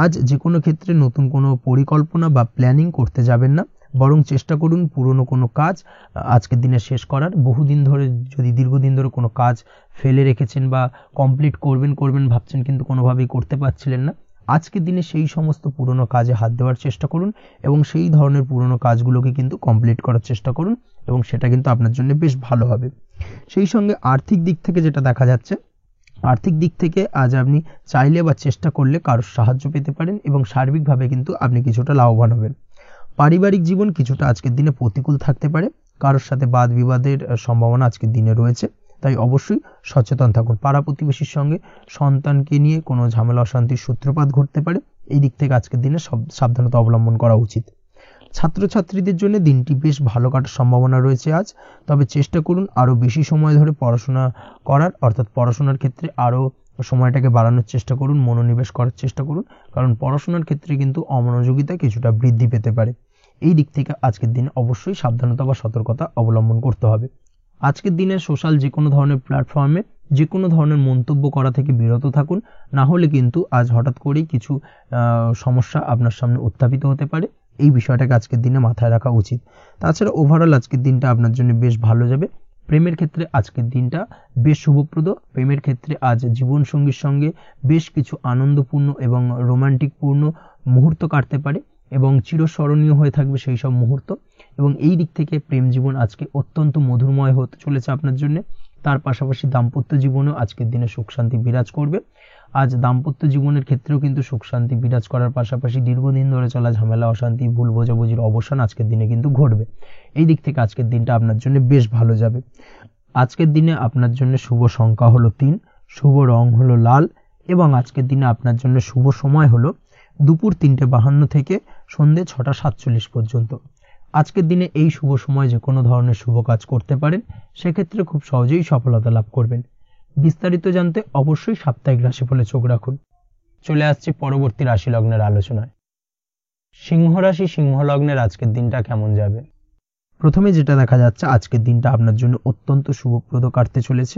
আজ যে কোনো ক্ষেত্রে নতুন কোনো পরিকল্পনা বা প্ল্যানিং করতে যাবেন না, বরং চেষ্টা করুন পুরনো কোনো কাজ আজকের দিনে শেষ করার। বহুদিন ধরে যদি দীর্ঘদিন ধরে কোনো কাজ ফেলে রেখেছেন বা কমপ্লিট করবেন ভাবছেন কিন্তু কোনোভাবেই করতে পারছিলেন না, আজকের দিনে সেই সমস্ত পুরনো কাজে হাত দেওয়ার চেষ্টা করুন এবং সেই ধরনের পুরনো কাজগুলোকে কিন্তু কমপ্লিট করার চেষ্টা করুন এবং সেটা কিন্তু আপনার জন্য বেশ ভালো হবে। সেই সঙ্গে আর্থিক দিক থেকে যেটা দেখা যাচ্ছে, আর্থিক দিক থেকে আজ আপনি চাইলে বা চেষ্টা করলে কারোর সাহায্য পেতে পারেন এবং সার্বিকভাবে কিন্তু আপনি কিছুটা লাভবান হবেন। পারিবারিক জীবন কিছুটা আজকের দিনে প্রতিকূল থাকতে পারে। কারোর সাথে বাদ বিবাদের সম্ভাবনা আজকের দিনে রয়েছে, তাই অবশ্যই সচেতন থাকুন। পাড়া প্রতিবেশীর সঙ্গে সন্তানকে নিয়ে কোনো ঝামেলা অশান্তির সূত্রপাত ঘটতে পারে। এই দিক থেকে আজকের দিনে সাবধানতা অবলম্বন করা উচিত। ছাত্রছাত্রীদের জন্য দিনটি বেশ ভালো কাটার সম্ভাবনা রয়েছে আজ। তবে চেষ্টা করুন আরও বেশি সময় ধরে পড়াশোনা করার, অর্থাৎ পড়াশোনার ক্ষেত্রে আরও সময়টাকে বাড়ানোর চেষ্টা করুন, মনোনিবেশ করার চেষ্টা করুন, কারণ পড়াশোনার ক্ষেত্রে কিন্তু অমনোযোগিতা কিছুটা বৃদ্ধি পেতে পারে। এই দিক থেকে আজকের দিনে অবশ্যই সাবধানতা বা সতর্কতা অবলম্বন করতে হবে। আজকের দিনে সোশ্যাল যে কোনো ধরনের প্ল্যাটফর্মে যে কোনো ধরনের মন্তব্য করা থেকে বিরত থাকুন, না হলে কিন্তু আজ হঠাৎ করেই কিছু সমস্যা আপনার সামনে উত্থাপিত হতে পারে। এই বিষয়টাকে আজকের দিনে মাথায় রাখা উচিত। তাছাড়া ওভারঅল আজকের দিনটা আপনার জন্য বেশ ভালো যাবে। প্রেমের ক্ষেত্রে আজকের দিনটা বেশ শুভপ্রদ। প্রেমের ক্ষেত্রে আজ জীবনসঙ্গীর সঙ্গে বেশ কিছু আনন্দপূর্ণ এবং রোমান্টিকপূর্ণ মুহূর্ত কাটতে পারে এবং চিরস্মরণীয় হয়ে থাকবে সেই সব মুহূর্ত, এবং এই দিক থেকে প্রেম জীবন আজকে অত্যন্ত মধুরময় হতে চলেছে আপনার জন্য। তার পাশাপাশি দাম্পত্য জীবনেও আজকের দিনে সুখ শান্তি বিরাজ করবে। আজ দাম্পত্য জীবনের ক্ষেত্রেও কিন্তু সুখ শান্তি বিরাজ করার পাশাপাশি দীর্ঘদিন ধরে চলা ঝামেলা অশান্তি ভুল বোঝাবুঝির অবসান আজকের দিনে কিন্তু ঘটবে। এই দিক থেকে আজকের দিনটা আপনার জন্য বেশ ভালো যাবে। আজকের দিনে আপনার জন্য শুভ সংখ্যা হলো 3, শুভ রং হলো লাল এবং আজকের দিনে আপনার জন্য শুভ সময় হলো দুপুর 3:52 থেকে সন্ধ্যে 6:47 পর্যন্ত। আজকের দিনে এই শুভ সময় যে কোনো ধরনের শুভ কাজ করতে পারেন, সেক্ষেত্রে খুব সহজেই সফলতা লাভ করবেন। বিস্তারিত জানতে অবশ্যই সাপ্তাহিক রাশিফলে চোখ রাখুন। চলে আসছি পরবর্তী রাশি লগ্নের আলোচনায়। সিংহ রাশি, সিংহ লগ্নের আজকের দিনটা কেমন যাবে? প্রথমে যেটা দেখা যাচ্ছে আজকের দিনটা আপনার জন্য অত্যন্ত শুভপ্রদ কাটতে চলেছে।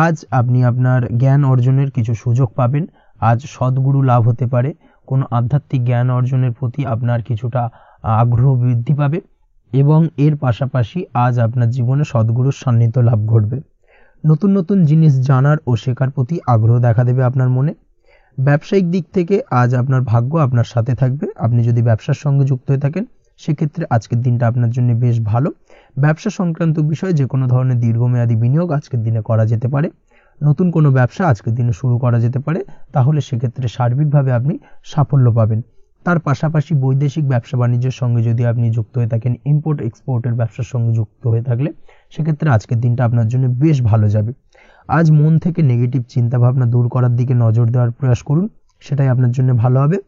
আজ আপনি আপনার জ্ঞান অর্জনের কিছু সুযোগ পাবেন। আজ সদ্গুরু লাভ হতে পারে। কোনো আধ্যাত্মিক জ্ঞান অর্জনের প্রতি আপনার কিছুটা আগ্রহ বৃদ্ধি পাবে এবং এর পাশাপাশি আজ আপনার জীবনে সদ্গুরুর সান্নিধ্য লাভ ঘটবে। নতুন নতুন জিনিস জানার ও শেখার প্রতি আগ্রহ দেখা দেবে আপনার মনে। ব্যবসায়িক দিক থেকে আজ আপনার ভাগ্য আপনার সাথে থাকবে। আপনি যদি ব্যবসার সঙ্গে যুক্ত হয়ে থাকেন সেক্ষেত্রে আজকের দিনটা আপনার জন্য বেশ ভালো। ব্যবসা সংক্রান্ত বিষয়ে যে কোনো ধরনের দীর্ঘমেয়াদী বিনিয়োগ আজকের দিনে করা যেতে পারে। নতুন কোনো ব্যবসা আজকের দিনে শুরু করা যেতে পারে, তাহলে সেক্ষেত্রে সার্বিকভাবে আপনি সাফল্য পাবেন। তার পাশাপাশি বৈদেশিক ব্যবসা বাণিজ্যের সঙ্গে যদি আপনি যুক্ত হয়ে থাকেন, ইম্পোর্ট এক্সপোর্টের ব্যবসার সঙ্গে যুক্ত হয়ে থাকলে সেক্ষেত্রে আজকের দিনটা আপনার জন্য বেশ ভালো যাবে। আজ মন থেকে নেগেটিভ চিন্তাভাবনা দূর করার দিকে নজর দেওয়ার প্রয়াস করুন, সেটাই আপনার জন্য ভালো হবে।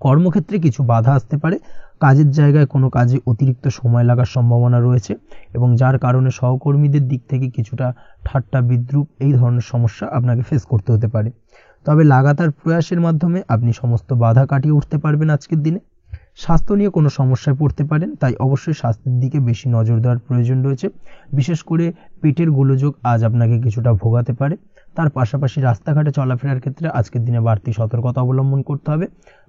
কর্মক্ষেত্রে কিছু বাধা আসতে পারে, কাজের জায়গায় কোনো কাজে অতিরিক্ত সময় লাগার সম্ভাবনা রয়েছে এবং যার কারণে সহকর্মীদের দিক থেকে কিছুটা ঠাট্টা বিদ্রূপ এই ধরনের সমস্যা আপনাকে ফেস করতে হতে পারে। তবে লাগাতার প্রয়াসের মাধ্যমে আপনি সমস্ত বাধা কাটিয়ে উঠতে পারবেন আজকের দিনে। স্বাস্থ্য নিয়ে কোনো সমস্যায় পড়তে পারেন, তাই অবশ্যই স্বাস্থ্যের দিকে বেশি নজর দেওয়ার প্রয়োজন রয়েছে। বিশেষ করে পেটের গোলযোগ আজ আপনাকে কিছুটা ভোগাতে পারে। তার পাশাপাশি রাস্তাঘাটে চলাফেরার ক্ষেত্রে আজকের দিনে বাড়তি সতর্কতা অবলম্বন করতে হবে।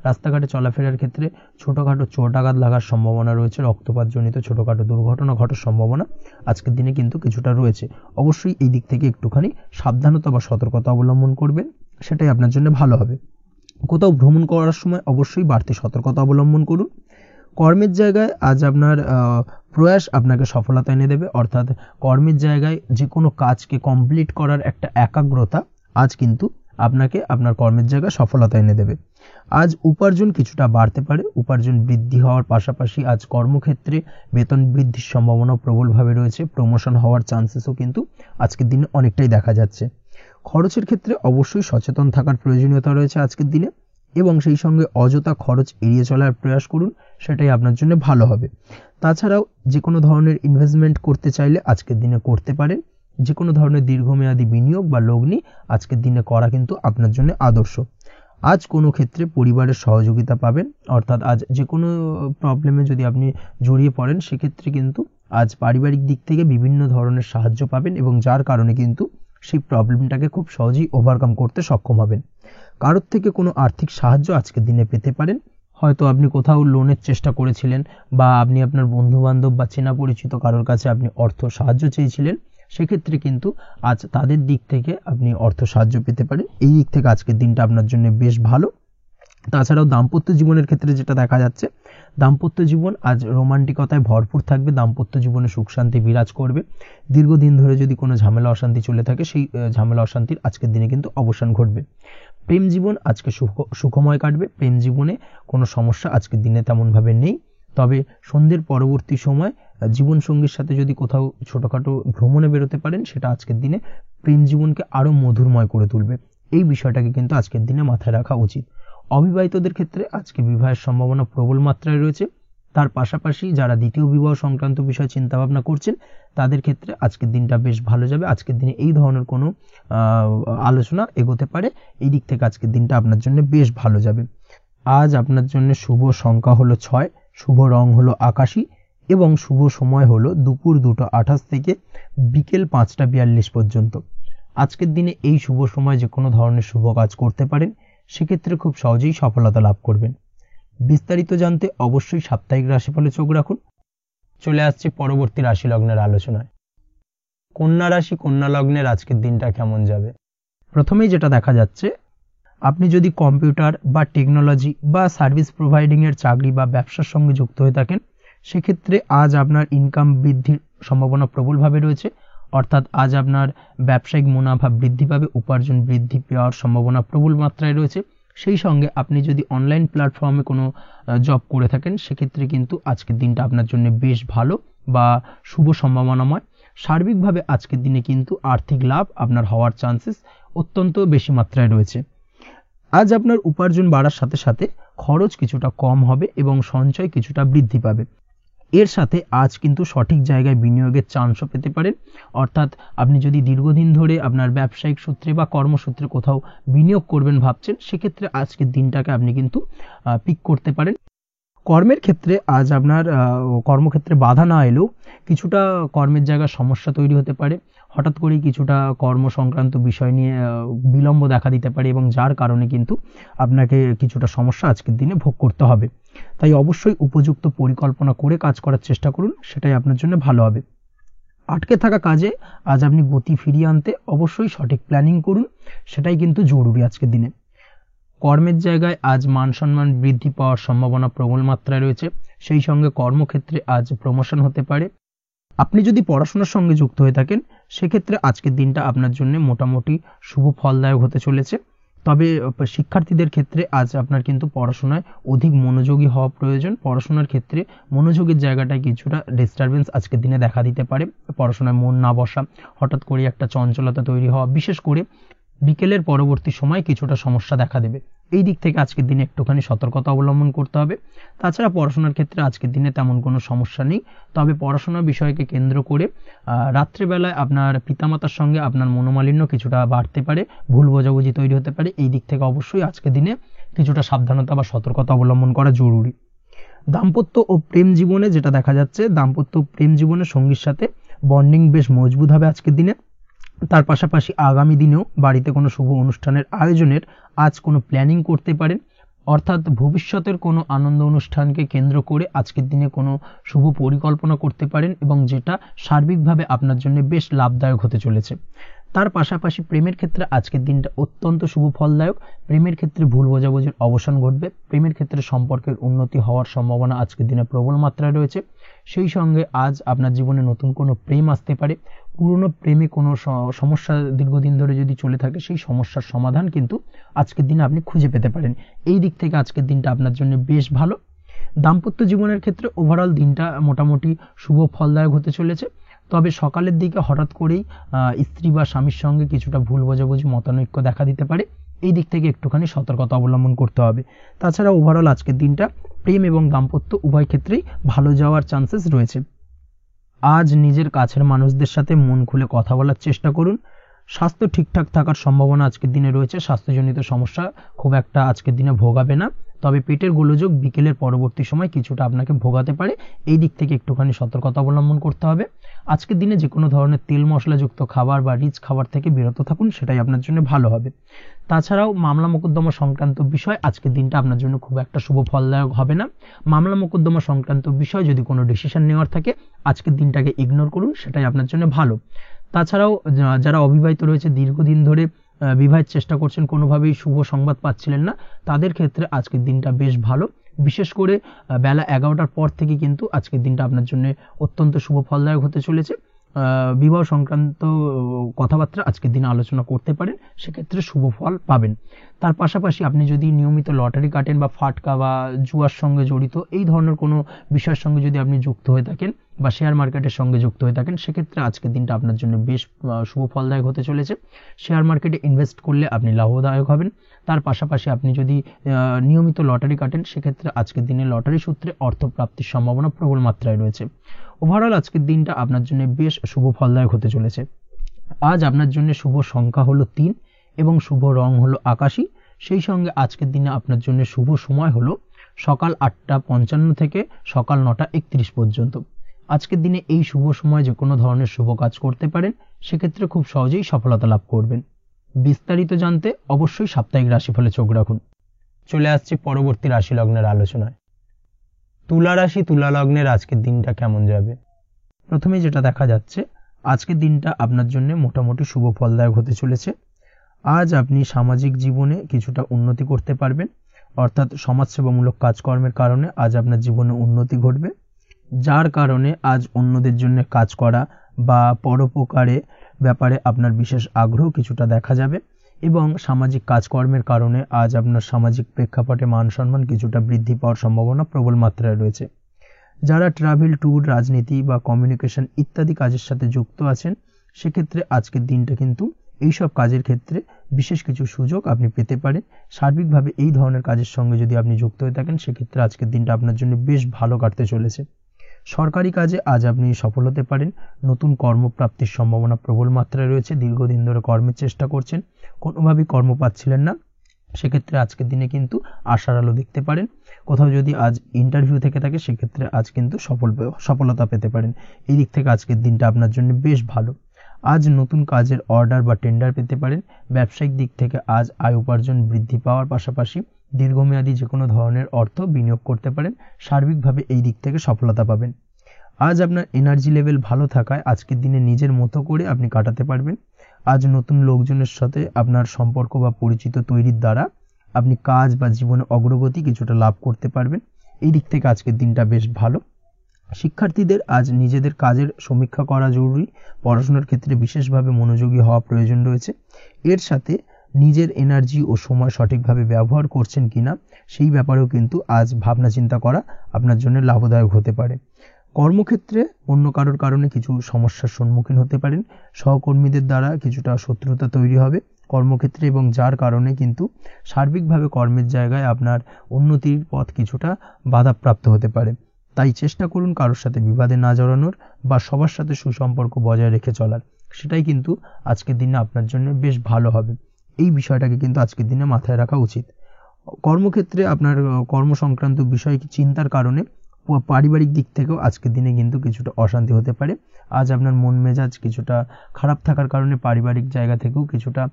রাস্তাঘাটে চলাফেরার ক্ষেত্রে ছোটোখাটো চোট আঘাত লাগার সম্ভাবনা রয়েছে, রক্তপাতজনিত ছোটোখাটো দুর্ঘটনা ঘটার সম্ভাবনা আজকের দিনে কিন্তু কিছুটা রয়েছে। অবশ্যই এই দিক থেকে একটুখানি সাবধানতা বা সতর্কতা অবলম্বন করবেন, সেটাই আপনার জন্য ভালো হবে। কোথাও ভ্রমণ করার সময় অবশ্যই বাড়তি সতর্কতা অবলম্বন করুন। কর্মের জায়গায় আজ আপনার প্রয়াস আপনাকে সফলতা এনে দেবে, অর্থাৎ কর্মের জায়গায় যে কোনো কাজকে কমপ্লিট করার একটা একাগ্রতা আজ কিন্তু আপনাকে আপনার কর্মের জায়গায় সফলতা এনে দেবে। আজ উপার্জন কিছুটা বাড়তে পারে, উপার্জন বৃদ্ধি হওয়ার পাশাপাশি আজ কর্মক্ষেত্রে বেতন বৃদ্ধির সম্ভাবনা প্রবলভাবে রয়েছে। প্রমোশন হওয়ার চান্সেসও কিন্তু আজকের দিনে অনেকটাই দেখা যাচ্ছে। খরচের ক্ষেত্রে অবশ্যই সচেতন থাকার প্রয়োজনীয়তা রয়েছে আজকের দিনে এবং সেই সঙ্গে অযথা খরচ এড়িয়ে চলার প্রয়াস করুন, সেটাই আপনার জন্য ভালো হবে। তাছাড়াও যে কোনো ধরনের ইনভেস্টমেন্ট করতে চাইলে আজকের দিনে করতে পারেন। যে কোনো ধরনের দীর্ঘমেয়াদী বিনিয়োগ বা লগ্নি আজকের দিনে করা কিন্তু আপনার জন্য আদর্শ। আজ কোনো ক্ষেত্রে পরিবারের সহযোগিতা পাবেন, অর্থাৎ আজ যে কোনো প্রবলেমে যদি আপনি জড়িয়ে পড়েন সেক্ষেত্রে কিন্তু আজ পারিবারিক দিক থেকে বিভিন্ন ধরনের সাহায্য পাবেন এবং যার কারণে কিন্তু সেই প্রবলেমটাকে খুব সহজেই ওভারকাম করতে সক্ষম হবেন। কারোর থেকে কোনো আর্থিক সাহায্য আজকের দিনে পেতে পারেন। হয়তো আপনি কোথাও লোনের চেষ্টা করেছিলেন বা আপনি আপনার বন্ধুবান্ধব বা চেনা পরিচিত কারোর কাছে আপনি অর্থ সাহায্য চেয়েছিলেন, সেক্ষেত্রে কিন্তু আজ তাদের দিক থেকে আপনি অর্থ সাহায্য পেতে পারেন। এই দিক থেকে আজকের দিনটা আপনার জন্য বেশ ভালো। তাছাড়াও দাম্পত্য জীবনের ক্ষেত্রে যেটা দেখা যাচ্ছে, দাম্পত্য জীবন আজ রোমান্টিকতায় ভরপুর থাকবে। দাম্পত্য জীবনে সুখ শান্তি বিরাজ করবে। দীর্ঘদিন ধরে যদি কোনো ঝামেলা অশান্তি চলে থাকে সেই ঝামেলা অশান্তির আজকের দিনে কিন্তু অবসান ঘটবে। প্রেম জীবন আজকে সুখময় কাটবে। প্রেম জীবনে কোনো সমস্যা আজকের দিনে তেমনভাবে নেই। তবে সন্ধ্যের পরবর্তী সময় জীবনসঙ্গীর সাথে যদি কোথাও ছোটোখাটো ভ্রমণে বেরোতে পারেন, সেটা আজকের দিনে প্রেম জীবনকে আরও মধুরময় করে তুলবে। এই বিষয়টাকে কিন্তু আজকের দিনে মাথায় রাখা উচিত। অবিবাহিতদের ক্ষেত্রে আজকে বিবাহের সম্ভাবনা প্রবল মাত্রায় রয়েছে। তার পাশাপাশি যারা দ্বিতীয় বিবাহ সংক্রান্ত বিষয়ে চিন্তাভাবনা করছেন তাদের ক্ষেত্রে আজকের দিনটা বেশ ভালো যাবে। আজকের দিনে এই ধরনের কোনো আলোচনা এগোতে পারে। এই দিক থেকে আজকের দিনটা আপনার জন্য বেশ ভালো যাবে। আজ আপনার জন্য শুভ সংখ্যা হলো 6, শুভ রং হলো আকাশী এবং শুভ সময় হলো দুপুর 2:28 থেকে বিকেল 5:42 পর্যন্ত। আজকের দিনে এই শুভ সময় যে কোনো ধরনের শুভ কাজ করতে পারেন, সেক্ষেত্রে খুব সহজেই সফলতা লাভ করবেন। বিস্তারিত জানতে অবশ্যই সাপ্তাহিক রাশিফলে চোখ রাখুন। চলে আসছে পরবর্তী রাশি লগ্নের আলোচনায়। কন্যা রাশি, কন্যা লগ্নের আজকের দিনটা কেমন যাবে? প্রথমেই যেটা দেখা যাচ্ছে, আপনি যদি কম্পিউটার বা টেকনোলজি বা সার্ভিস প্রোভাইডিংয়ের চাকরি বা ব্যবসার সঙ্গে যুক্ত হয়ে থাকেন, সেক্ষেত্রে আজ আপনার ইনকাম বৃদ্ধির সম্ভাবনা প্রবলভাবে রয়েছে। অর্থাৎ আজ আপনার ব্যবসায়িক মুনাফা বৃদ্ধি পাবে, উপার্জন বৃদ্ধি পাওয়ার সম্ভাবনা প্রবল মাত্রায় রয়েছে। সেই সঙ্গে আপনি যদি অনলাইন প্ল্যাটফর্মে কোনো জব করে থাকেন, সেক্ষেত্রে কিন্তু আজকের দিনটা আপনার জন্য বেশ ভালো বা শুভ সম্ভাবনাময়। সার্বিকভাবে আজকের দিনে কিন্তু আর্থিক লাভ আপনার হওয়ার চান্সেস অত্যন্ত বেশি মাত্রায় রয়েছে। আজ আপনার উপার্জন বাড়ার সাথে সাথে খরচ কিছুটা কম হবে এবং সঞ্চয় কিছুটা বৃদ্ধি পাবে। এর সাথে আজ কিন্তু সঠিক জায়গায় বিনিয়োগের চান্সও পেতে পারেন। অর্থাৎ আপনি যদি দীর্ঘদিন ধরে আপনার ব্যবসায়িক সূত্রে বা কর্মসূত্রে কোথাও বিনিয়োগ করবেন ভাবছেন, সেক্ষেত্রে আজকের দিনটাকে আপনি কিন্তু পিক করতে পারেন। কর্মের ক্ষেত্রে আজ আপনার কর্মক্ষেত্রে বাধা না এলেও কিছুটা কর্মের জায়গায় সমস্যা তৈরি হতে পারে। হঠাৎ করেই কিছুটা কর্ম সংক্রান্ত বিষয় নিয়ে বিলম্ব দেখা দিতে পারে এবং যার কারণে কিন্তু আপনাকে কিছুটা সমস্যা আজকের দিনে ভোগ করতে হবে। তাই অবশ্যই উপযুক্ত পরিকল্পনা করে কাজ করার চেষ্টা করুন, সেটাই আপনার জন্য ভালো হবে। আটকে থাকা কাজে আজ আপনি গতি ফিরিয়ে আনতে অবশ্যই সঠিক প্ল্যানিং করুন, সেটাই কিন্তু জরুরি আজকের দিনে। কর্মের জায়গায় আজ মান সম্মান বৃদ্ধি পাওয়ার সম্ভাবনা প্রবল মাত্রায় রয়েছে। সেই সঙ্গে কর্মক্ষেত্রে আজ প্রমোশন হতে পারে। আপনি যদি পড়াশোনার সঙ্গে যুক্ত হয়ে থাকেন সেক্ষেত্রে আজকের দিনটা আপনার জন্য মোটামুটি শুভ ফলদায়ক হতে চলেছে। তবে শিক্ষার্থীদের ক্ষেত্রে আজ আপনার কিন্তু পড়াশোনায় অধিক মনোযোগী হওয়া প্রয়োজন। পড়াশোনার ক্ষেত্রে মনোযোগের জায়গাটায় কিছুটা ডিস্টারবেন্স আজকের দিনে দেখা দিতে পারে। পড়াশোনায় মন না বসা, হঠাৎ করে একটা চঞ্চলতা তৈরি হওয়া, বিশেষ করে বিকেলের পরবর্তী সময় কিছুটা সমস্যা দেখা দেবে। এই দিক থেকে আজকের দিনে একটুখানি সতর্কতা অবলম্বন করতে হবে। তাছাড়া পড়াশোনার ক্ষেত্রে আজকের দিনে তেমন কোনো সমস্যা নেই। তবে পড়াশোনার বিষয়কে কেন্দ্র করে রাত্রেবেলায় আপনার পিতামাতার সঙ্গে আপনার মনোমালিন্য কিছুটা বাড়তে পারে, ভুল বোঝাবুঝি তৈরি হতে পারে। এই দিক থেকে অবশ্যই আজকের দিনে কিছুটা সাবধানতা বা সতর্কতা অবলম্বন করা জরুরি। দাম্পত্য ও প্রেম জীবনে যেটা দেখা যাচ্ছে, দাম্পত্য প্রেম জীবনে সঙ্গীর সাথে বন্ডিং বেশ মজবুত হবে আজকের দিনে। তার পাশাপাশি আগামী দিনেও বাড়িতে কোনো শুভ অনুষ্ঠানের আয়োজনের আজ কোনো প্ল্যানিং করতে পারেন। অর্থাৎ ভবিষ্যতের কোনো আনন্দ অনুষ্ঠানকে কেন্দ্র করে আজকের দিনে কোনো শুভ পরিকল্পনা করতে পারেন এবং যেটা সার্বিকভাবে আপনার জন্য বেশ লাভদায়ক হতে চলেছে। তার পাশাপাশি প্রেমের ক্ষেত্রে আজকের দিনটা অত্যন্ত শুভ ফলদায়ক। প্রেমের ক্ষেত্রে ভুল বোঝাবুঝির অবসান ঘটবে। প্রেমের ক্ষেত্রে সম্পর্কের উন্নতি হওয়ার সম্ভাবনা আজকের দিনে প্রবল মাত্রায় রয়েছে। সেই সঙ্গে আজ আপনার জীবনে নতুন কোনো প্রেম আসতে পারে। পুরনো প্রেমে কোনো সমস্যা দীর্ঘদিন ধরে যদি চলে থাকে সেই সমস্যার সমাধান কিন্তু আজকের দিনে আপনি খুঁজে পেতে পারেন। এই দিক থেকে আজকের দিনটা আপনার জন্য বেশ ভালো। দাম্পত্য জীবনের ক্ষেত্রে ওভারঅল দিনটা মোটামুটি শুভ ফলদায়ক হতে চলেছে। তবে সকালের দিকে হঠাৎ করেই স্ত্রী বা স্বামীর সঙ্গে কিছুটা ভুল বোঝাবুঝি মতানৈক্য দেখা দিতে পারে। এই দিক থেকে একটুখানি সতর্কতা অবলম্বন করতে হবে। তাছাড়া ওভারঅল আজকের দিনটা প্রেম এবং দাম্পত্য উভয় ক্ষেত্রেই ভালো যাওয়ার চান্সেস রয়েছে। আজ নিজের কাছের মানুষদের সাথে মন খুলে কথা বলার চেষ্টা করুন। স্বাস্থ্য ঠিকঠাক থাকার সম্ভাবনা আজকের দিনে রয়েছে। স্বাস্থ্যজনিত সমস্যা খুব একটা আজকের দিনে ভোগাবে না। তবে পেটের গোলযোগ বিকেলের পরবর্তী সময় কিছুটা আপনাকে ভোগাতে পারে। এই দিক থেকে একটুখানি সতর্কতা অবলম্বন করতে হবে। আজকের দিনে যে কোনো ধরনের তেল মশলাযুক্ত খাবার বা রিচ খাবার থেকে বিরত থাকুন, সেটাই আপনার জন্য ভালো হবে। তাছাড়াও মামলা মোকদ্দমা সংক্রান্ত বিষয় আজকের দিনটা আপনার জন্য খুব একটা শুভ ফলদায়ক হবে না। মামলা মোকদ্দমা সংক্রান্ত বিষয় যদি কোনো ডিসিশন নেওয়ার থাকে আজকের দিনটাকে ইগনোর করুন, সেটাই আপনার জন্য ভালো। তাছাড়াও যারা অবিবাহিত রয়েছে, দীর্ঘদিন ধরে বিবাহের চেষ্টা করছেন, কোনোভাবেই শুভ সংবাদ পাচ্ছিলেন না, তাদের ক্ষেত্রে আজকের দিনটা বেশ ভালো। বিশেষ করে বেলা 11টার পর থেকে কিন্তু আজকের দিনটা আপনার জন্য অত্যন্ত শুভ ফলদায়ক হতে চলেছে। বিবাহ সংক্রান্ত কথাবার্তা আজকের দিনে আলোচনা করতে পারেন, সেক্ষেত্রে শুভ ফল পাবেন। তার পাশাপাশি আপনি যদি নিয়মিত লটারি কাটেন বা ফাটকা বা জুয়ার সঙ্গে জড়িত এই ধরনের কোনো বিষয়ের সঙ্গে যদি আপনি যুক্ত হয়ে থাকেন বা শেয়ার মার্কেটের সঙ্গে যুক্ত হয়ে থাকেন, সেক্ষেত্রে আজকের দিনটা আপনার জন্য বেশ শুভ ফলদায়ক হতে চলেছে। শেয়ার মার্কেটে ইনভেস্ট করলে আপনি লাভদায়ক হবেন। তার পাশাপাশি আপনি যদি নিয়মিত লটারি কাটেন, সেক্ষেত্রে আজকের দিনে লটারি সূত্রে অর্থ প্রাপ্তির সম্ভাবনা প্রবল মাত্রায় রয়েছে। ওভারঅল আজকের দিনটা আপনার জন্য বেশ শুভ ফলদায়ক হতে চলেছে। আজ আপনার জন্য শুভ সংখ্যা হলো 3 এবং শুভ রং হলো আকাশী। সেই সঙ্গে আজকের দিনে আপনার জন্য শুভ সময় হলো সকাল 8:55 থেকে সকাল 9:31 পর্যন্ত। আজকের দিনে এই শুভ সময় যে কোনো ধরনের শুভ কাজ করতে পারেন, সেক্ষেত্রে খুব সহজেই সফলতা লাভ করবেন। বিস্তারিত জানতে অবশ্যই সাপ্তাহিক রাশিফলে চোখ রাখুন। চলে আসছি পরবর্তী রাশি লগ্নের আলোচনায়। তুলা রাশি, তুলা লগ্নের আজকের দিনটা কেমন যাবে? প্রথমে যেটা দেখা যাচ্ছে, আজকের দিনটা আপনার জন্য মোটামুটি শুভ ফলদায়ক হতে চলেছে। আজ আপনি সামাজিক জীবনে কিছুটা উন্নতি করতে পারবেন, অর্থাৎ সমাজসেবামূলক কাজকর্মের কারণে আজ আপনার জীবনে উন্নতি ঘটবে, যার কারণে আজ অন্যদের জন্য কাজ করা বা পরোপকারে ব্যাপারে আপনার বিশেষ আগ্রহ কিছুটা দেখা যাবে এবং সামাজিক কাজকর্মের কারণে আজ আপনার সামাজিক প্রেক্ষাপটে মান সম্মান কিছুটা বৃদ্ধি পাওয়ার সম্ভাবনা প্রবল মাত্রায় রয়েছে। যারা ট্রাভেল, ট্যুর, রাজনীতি বা কমিউনিকেশন ইত্যাদি কাজের সাথে যুক্ত আছেন, সেক্ষেত্রে আজকের দিনটা কিন্তু এইসব কাজের ক্ষেত্রে বিশেষ কিছু সুযোগ আপনি পেতে পারেন। সার্বিকভাবে এই ধরনের কাজের সঙ্গে যদি আপনি যুক্ত হয়ে থাকেন, সেক্ষেত্রে আজকের দিনটা আপনার জন্য বেশ ভালো কাটতে চলেছে। সরকারি কাজে আজ আপনি সফল হতে পারেন। নতুন কর্মপ্রাপ্তির সম্ভাবনা প্রবল মাত্রায় রয়েছে। দীর্ঘদিন ধরে কর্মের চেষ্টা করছেন, কোনোভাবেই কর্ম পাচ্ছিলেন না, সেক্ষেত্রে আজকের দিনে কিন্তু আশার আলো দেখতে পারেন। কোথাও যদি আজ ইন্টারভিউ থেকে থাকে সেক্ষেত্রে আজ কিন্তু সফলতা পেতে পারেন। এই দিক থেকে আজকের দিনটা আপনার জন্য বেশ ভালো। আজ নতুন কাজের অর্ডার বা টেন্ডার পেতে পারেন। ব্যবসায়িক দিক থেকে আজ আয় উপার্জন বৃদ্ধি পাওয়ার পাশাপাশি দীর্ঘমেয়াদী যে কোনো ধরনের অর্থ বিনিয়োগ করতে পারেন। সার্বিকভাবে এই দিক থেকে সফলতা পাবেন। আজ আপনার এনার্জি লেভেল ভালো থাকায় আজকের দিনে নিজের মতো করে আপনি কাটাতে পারবেন। আজ নতুন লোকজনের সাথে আপনার সম্পর্ক বা পরিচিত তৈরির দ্বারা আপনি কাজ বা জীবনে অগ্রগতি কিছুটা লাভ করতে পারবেন। এই দিক থেকে আজকের দিনটা বেশ ভালো। শিক্ষার্থীদের আজ নিজেদের কাজের সমীক্ষা করা জরুরি। পড়াশোনার ক্ষেত্রে বিশেষভাবে মনোযোগী হওয়া প্রয়োজন রয়েছে। এর সাথে নিজের এনার্জি ও সময় সঠিকভাবে ব্যবহার করছেন কিনা সেই ব্যাপারেও কিন্তু আজ ভাবনা চিন্তা করা আপনার জন্য লাভদায়ক হতে পারে। কর্মক্ষেত্রে অন্য কারোর কারণে কিছু সমস্যার সম্মুখীন হতে পারেন। সহকর্মীদের দ্বারা কিছুটা শত্রুতা তৈরি হবে কর্মক্ষেত্রে, এবং যার কারণে কিন্তু সার্বিকভাবে কর্মের জায়গায় আপনার উন্নতির পথ কিছুটা বাধাপ্রাপ্ত হতে পারে। তাই চেষ্টা করুন কারোর সাথে বিবাদে না জড়ানোর বা সবার সাথে সুসম্পর্ক বজায় রেখে চলার। সেটাই কিন্তু আজকের দিনে আপনার জন্য বেশ ভালো হবে। এই বিষয়টাকে কিন্তু আজকের দিনে মাথায় রাখা উচিত। কর্মক্ষেত্রে আপনার কর্ম সংক্রান্ত বিষয় চিন্তার কারণে পারিবারিক দিক থেকেও আজকের দিনে কিন্তু কিছুটা অশান্তি হতে পারে। আজ আপনার মন মেজাজ কিছুটা খারাপ থাকার কারণে পারিবারিক জায়গা থেকেও কিছুটা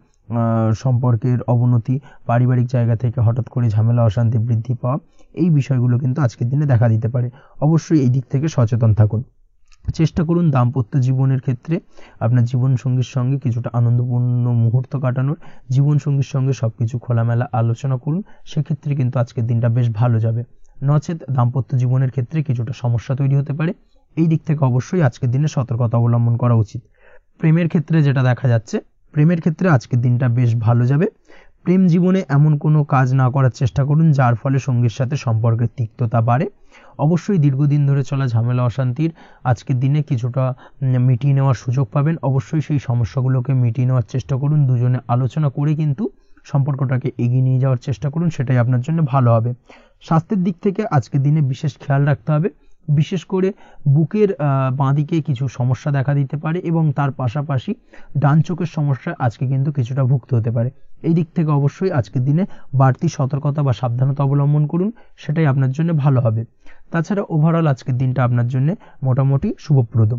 সম্পর্কের অবনতি, পারিবারিক জায়গা থেকে হঠাৎ করে ঝামেলা অশান্তি বৃদ্ধি পাওয়া, এই বিষয়গুলো কিন্তু আজকের দিনে দেখা দিতে পারে। অবশ্যই এই দিক থেকে সচেতন থাকুন। চেষ্টা করুন দাম্পত্য জীবনের ক্ষেত্রে আপনার জীবনসঙ্গীর সঙ্গে কিছুটা আনন্দপূর্ণ মুহূর্ত কাটানোর। জীবনসঙ্গীর সঙ্গে সবকিছু খোলামেলা আলোচনা করুন, সেক্ষেত্রে কিন্তু আজকের দিনটা বেশ ভালো যাবে। নচেত দাম্পত্য জীবনের ক্ষেত্রে কিছুটা সমস্যা তৈরি হতে পারে। এই দিক থেকে অবশ্যই আজকের দিনে সতর্কতা অবলম্বন করা উচিত। প্রেমের ক্ষেত্রে যেটা দেখা যাচ্ছে, প্রেমের ক্ষেত্রে আজকের দিনটা বেশ ভালো যাবে। প্রেম জীবনে এমন কোনো কাজ না করার চেষ্টা করুন যার ফলে সঙ্গীর সাথে সম্পর্কের তিক্ততা বাড়ে। অবশ্যই দীর্ঘদিন ধরে চলা ঝামেলা অশান্তির আজকের দিনে কিছুটা মিটিয়ে নেওয়ার সুযোগ পাবেন। অবশ্যই সেই সমস্যাগুলোকে মিটিয়ে নেওয়ার চেষ্টা করুন। দুজনে আলোচনা করে কিন্তু সম্পর্কটাকে এগিয়ে নিয়ে যাওয়ার চেষ্টা করুন, সেটাই আপনার জন্য ভালো হবে। স্বাস্থ্যের দিক থেকে আজকের দিনে বিশেষ খেয়াল রাখতে হবে। বিশেষ করে বুকের বাঁদিকে কিছু সমস্যা দেখা দিতে পারে এবং তার পাশাপাশি ডান চোখের সমস্যা আজকে কিন্তু কিছুটা ভুগতে হতে পারে। এই দিক থেকে অবশ্যই আজকের দিনে বাড়তি সতর্কতা বা সাবধানতা অবলম্বন করুন, সেটাই আপনার জন্য ভালো হবে। তাছাড়া ওভারঅল আজকের দিনটা আপনার জন্য মোটামুটি শুভপ্রদ।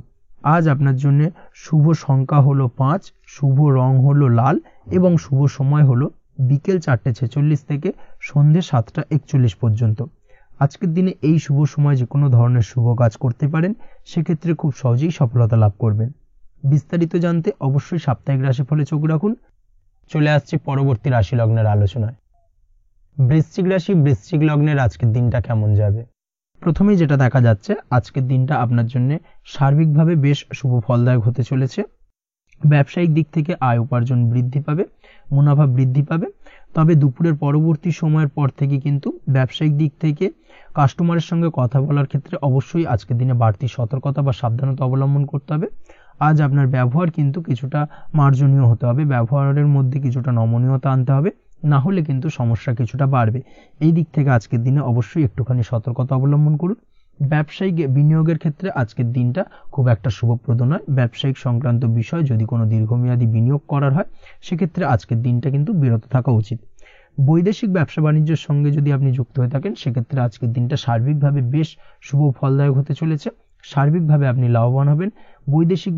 আজ আপনার জন্য শুভ সংখ্যা হলো 5, শুভ রং হলো লাল এবং শুভ সময় হলো বিকেল 4:46 থেকে সন্ধ্যে 7:41 পর্যন্ত। আজকের দিনে এই শুভ সময় যে কোনো ধরনের শুভ কাজ করতে পারেন, সেক্ষেত্রে খুব সহজেই সফলতা লাভ করবেন। বিস্তারিত জানতে অবশ্যই সাপ্তাহিক রাশিফলে চোখ রাখুন। চলে আসছে পরবর্তী রাশি লগ্নের আলোচনায়। বৃশ্চিক রাশি, বৃশ্চিক লগ্নের আজকের দিনটা কেমন যাবে? প্রথমেই যেটা দেখা যাচ্ছে, আজকের দিনটা আপনার জন্য সার্বিকভাবে বেশ শুভ ফলদায়ক হতে চলেছে। ব্যবসায়িক দিক থেকে আয় উপার্জন বৃদ্ধি পাবে, মুনাফা বৃদ্ধি পাবে। তবে দুপুরের পরবর্তী সময়ের পর থেকে কিন্তু ব্যবসায়িক দিক থেকে কাস্টমারের সঙ্গে কথা বলার ক্ষেত্রে অবশ্যই আজকের দিনে বাড়তি সতর্কতা বা সাবধানতা অবলম্বন করতে হবে। আজ আপনার ব্যবহার কিন্তু কিছুটা মার্জনীয় হতে হবে, ব্যবহারের মধ্যে কিছুটা নমনীয়তা আনতে হবে, না হলে কিন্তু সমস্যা কিছুটা বাড়বে। এই দিক থেকে আজকের দিনে অবশ্যই একটুখানি সতর্কতা অবলম্বন করুন। ব্যবসায়িক বিনিয়োগের ক্ষেত্রে আজকের দিনটা খুব একটা শুভপ্রদ নয়। ব্যবসায়িক সংক্রান্ত বিষয় যদি কোনো দীর্ঘমেয়াদী বিনিয়োগ করার হয়, সেক্ষেত্রে আজকের দিনটা কিন্তু বিরত থাকা উচিত। বৈদেশিক ব্যবসা বাণিজ্যের সঙ্গে যদি আপনি যুক্ত হয়ে থাকেন, সেক্ষেত্রে আজকের দিনটা সার্বিকভাবে বেশ শুভ ফলদায়ক হতে চলেছে। সার্বিকভাবে আপনি লাভবান হবেন। বৈদেশিক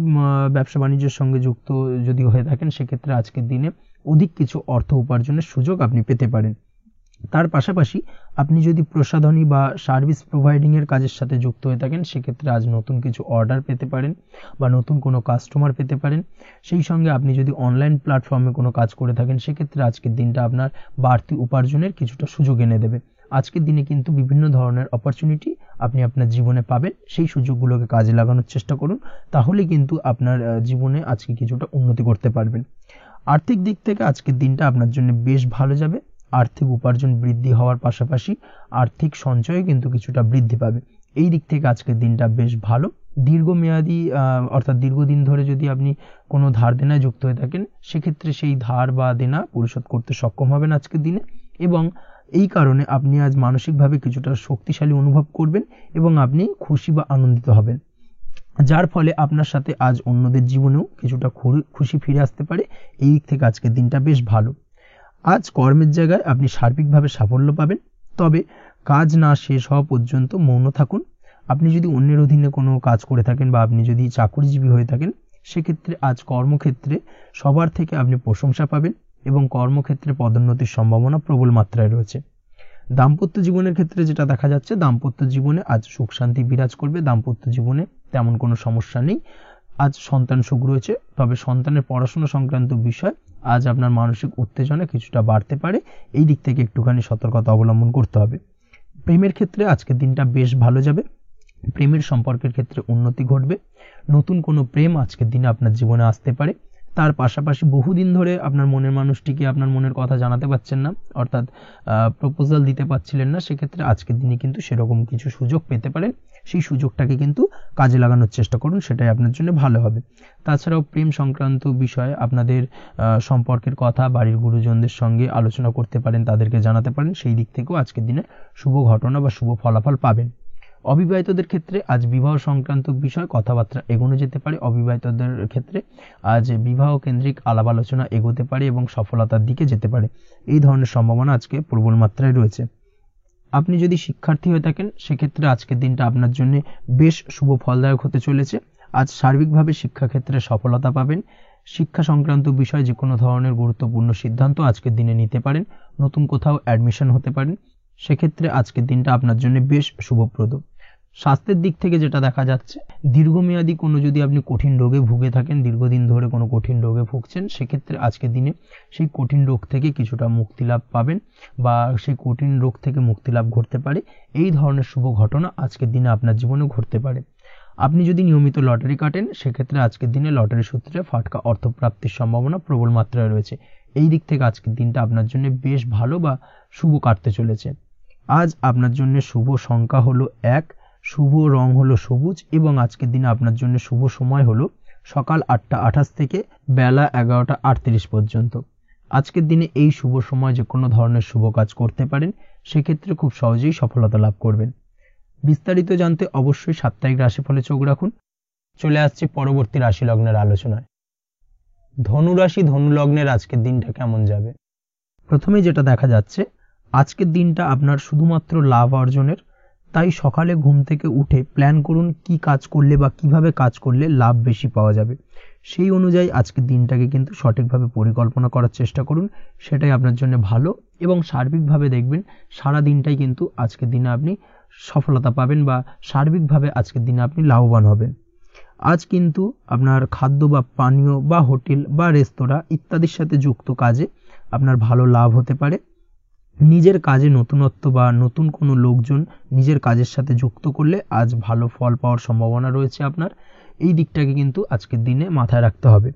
ব্যবসা বাণিজ্যের সঙ্গে যুক্ত যদি হয়ে থাকেন, সেক্ষেত্রে আজকের দিনে অধিক কিছু অর্থ উপার্জনের সুযোগ আপনি পেতে পারেন। তার পাশাপাশি আপনি যদি প্রসাধনী বা সার্ভিস প্রোভাইডিংয়ের কাজের সাথে যুক্ত হয়ে থাকেন, সেক্ষেত্রে আজ নতুন কিছু অর্ডার পেতে পারেন বা নতুন কোনো কাস্টমার পেতে পারেন। সেই সঙ্গে আপনি যদি অনলাইন প্ল্যাটফর্মে কোনো কাজ করে থাকেন, সেক্ষেত্রে আজকের দিনটা আপনার বাড়তি উপার্জনের কিছুটা সুযোগ এনে দেবে। আজকের দিনে কিন্তু বিভিন্ন ধরনের অপরচুনিটি আপনি আপনার জীবনে পাবেন। সেই সুযোগগুলোকে কাজে লাগানোর চেষ্টা করুন, তাহলে কিন্তু আপনার জীবনে আজকে কিছুটা উন্নতি করতে পারবেন। আর্থিক দিক থেকে আজকের দিনটা আপনার জন্য বেশ ভালো যাবে। আর্থিক উপার্জন বৃদ্ধি হওয়ার পাশাপাশি আর্থিক সঞ্চয় কিন্তু কিছুটা বৃদ্ধি পাবে। এই দিক থেকে আজকের দিনটা বেশ ভালো। দীর্ঘমেয়াদী অর্থাৎ দীর্ঘদিন ধরে যদি আপনি কোনো ধার দেনায় যুক্ত হয়ে থাকেন, সেক্ষেত্রে সেই ধার বা দেনা পরিশোধ করতে সক্ষম হবেন আজকের দিনে, এবং এই কারণে আপনি আজ মানসিকভাবে কিছুটা শক্তিশালী অনুভব করবেন এবং আপনি খুশি বা আনন্দিত হবেন, যার ফলে আপনার সাথে আজ অন্যদের জীবনেও কিছুটা খুশি ফিরে আসতে পারে। এই দিক থেকে আজকের দিনটা বেশ ভালো। আজ কর্মের জায়গায় আপনি সার্বিকভাবে সাফল্য পাবেন, তবে কাজ না শেষ হওয়া পর্যন্ত মৌন থাকুন। আপনি যদি অন্যের অধীনে কোনো কাজ করে থাকেন বা আপনি যদি চাকুরিজীবী হয়ে থাকেন, সেক্ষেত্রে আজ কর্মক্ষেত্রে সবার থেকে আপনি প্রশংসা পাবেন এবং কর্মক্ষেত্রে পদোন্নতির সম্ভাবনা প্রবল মাত্রায় রয়েছে। দাম্পত্য জীবনের ক্ষেত্রে যেটা দেখা যাচ্ছে, দাম্পত্য জীবনে আজ সুখ শান্তি বিরাজ করবে। দাম্পত্য জীবনে তেমন কোনো সমস্যা নেই। আজ সন্তান সুখ রয়েছে, তবে সন্তানের পড়াশোনা সংক্রান্ত বিষয় আজ আপনার মানসিক উত্তেজনা কিছুটা বাড়তে পারে। এই দিক থেকে একটুখানি সতর্কতা অবলম্বন করতে হবে। প্রেমের ক্ষেত্রে আজকের দিনটা বেশ ভালো যাবে। প্রেমের সম্পর্কের ক্ষেত্রে উন্নতি ঘটবে। নতুন কোনো প্রেম আজকের দিনে আপনার জীবনে আসতে পারে। তার পাশাপাশি বহুদিন ধরে আপনার মনের মানুষটিকে আপনার মনের কথা জানাতে পারছেন না, অর্থাৎ প্রপোজাল দিতে পারছিলেন না, সেক্ষেত্রে আজকের দিনে কিন্তু সেরকম কিছু সুযোগ পেতে পারেন। সেই সুযোগটাকে কিন্তু কাজে লাগানোর চেষ্টা করুন, সেটাই আপনার জন্য ভালো হবে। তাছাড়াও প্রেম সংক্রান্ত বিষয়ে আপনাদের সম্পর্কের কথা বাড়ির গুরুজনদের সঙ্গে আলোচনা করতে পারেন, তাদেরকে জানাতে পারেন। সেই দিক থেকেও আজকের দিনে শুভ ঘটনা বা শুভ ফলাফল পাবেন। অবিবাহিতদের ক্ষেত্রে আজ বিবাহ সংক্রান্ত বিষয় কথাবার্তা এগোনো যেতে পারে। অবিবাহিতদের ক্ষেত্রে আজ বিবাহ কেন্দ্রিক আলাপ আলোচনা এগোতে পারে এবং সফলতার দিকে যেতে পারে। এই ধরনের সম্ভাবনা আজকে প্রবল মাত্রায় রয়েছে। আপনি যদি শিক্ষার্থী হয়ে থাকেন, সেক্ষেত্রে আজকের দিনটা আপনার জন্য বেশ শুভ ফলদায়ক হতে চলেছে। আজ সার্বিকভাবে শিক্ষাক্ষেত্রে সফলতা পাবেন। শিক্ষা সংক্রান্ত বিষয় যে কোনো ধরনের গুরুত্বপূর্ণ সিদ্ধান্ত আজকের দিনে নিতে পারেন। নতুন কোথাও অ্যাডমিশন হতে পারেন, সেক্ষেত্রে আজকের দিনটা আপনার জন্য বেশ শুভপ্রদ। স্বাস্থ্যের দিক থেকে যেটা দেখা যাচ্ছে, দীর্ঘমেয়াদী কোনো যদি আপনি কঠিন রোগে ভুগে থাকেন, দীর্ঘদিন ধরে কোনো কঠিন রোগে ভুগছেন, সেক্ষেত্রে আজকের দিনে সেই কঠিন রোগ থেকে কিছুটা মুক্তি লাভ পাবেন বা সেই কঠিন রোগ থেকে মুক্তি লাভ ঘটতে পারে। এই ধরনের শুভ ঘটনা আজকের দিনে আপনার জীবনে ঘটতে পারে। আপনি যদি নিয়মিত লটারি কাটেন, সেক্ষেত্রে আজকের দিনে লটারি সূত্রে ফাটকা অর্থপ্রাপ্তির সম্ভাবনা প্রবল মাত্রায় রয়েছে। এই দিক থেকে আজকের দিনটা আপনার জন্য বেশ ভালো বা শুভ কাটতে চলেছে। আজ আপনার জন্য শুভ সংখ্যা হলো 1, শুভ রং হলো সবুজ এবং আজকের দিনে আপনার জন্য শুভ সময় হলো সকাল 8টা 28 থেকে বেলা 11টা 38 পর্যন্ত। আজকের দিনে এই শুভ সময় যে কোনো ধরনের শুভ কাজ করতে পারেন, সেক্ষেত্রে খুব সহজেই সফলতা লাভ করবেন। বিস্তারিত জানতে অবশ্যই সাপ্তাহিক রাশিফলে চোখ রাখুন। চলে আসছে পরবর্তী রাশি লগ্নের আলোচনায়। ধনু রাশি ধনু লগ্নের আজকের দিনটা কেমন যাবে? প্রথমে যেটা দেখা যাচ্ছে, আজকের দিনটা আপনার শুধুমাত্র লাভ অর্জনের। তাই সকালে ঘুম থেকে উঠে প্ল্যান করুন কি কাজ করলে বা কিভাবে কাজ করলে লাভ বেশি পাওয়া যাবে। সেই অনুযায়ী আজকের দিনটাকে কিন্তু সঠিকভাবে পরিকল্পনা করার চেষ্টা করুন, সেটাই আপনার জন্য ভালো। এবং সার্বিকভাবে দেখবেন সারা দিনটাই কিন্তু আজকের দিনে আপনি সফলতা পাবেন বা সার্বিকভাবে আজকের দিনে আপনি লাভবান হবেন। আজ কিন্তু আপনার খাদ্য বা পানীয় বা হোটেল বা রেস্তোরাঁ ইত্যাদির সাথে যুক্ত কাজে আপনার ভালো লাভ হতে পারে। নিজের কাজে নতুনত্ব বা নতুন কোনো লোকজন নিজের কাজের সাথে যুক্ত করলে আজ ভালো ফল পাওয়ার সম্ভাবনা রয়েছে আপনার। এই দিকটাকে কিন্তু আজকের দিনে মাথায় রাখতে হবে।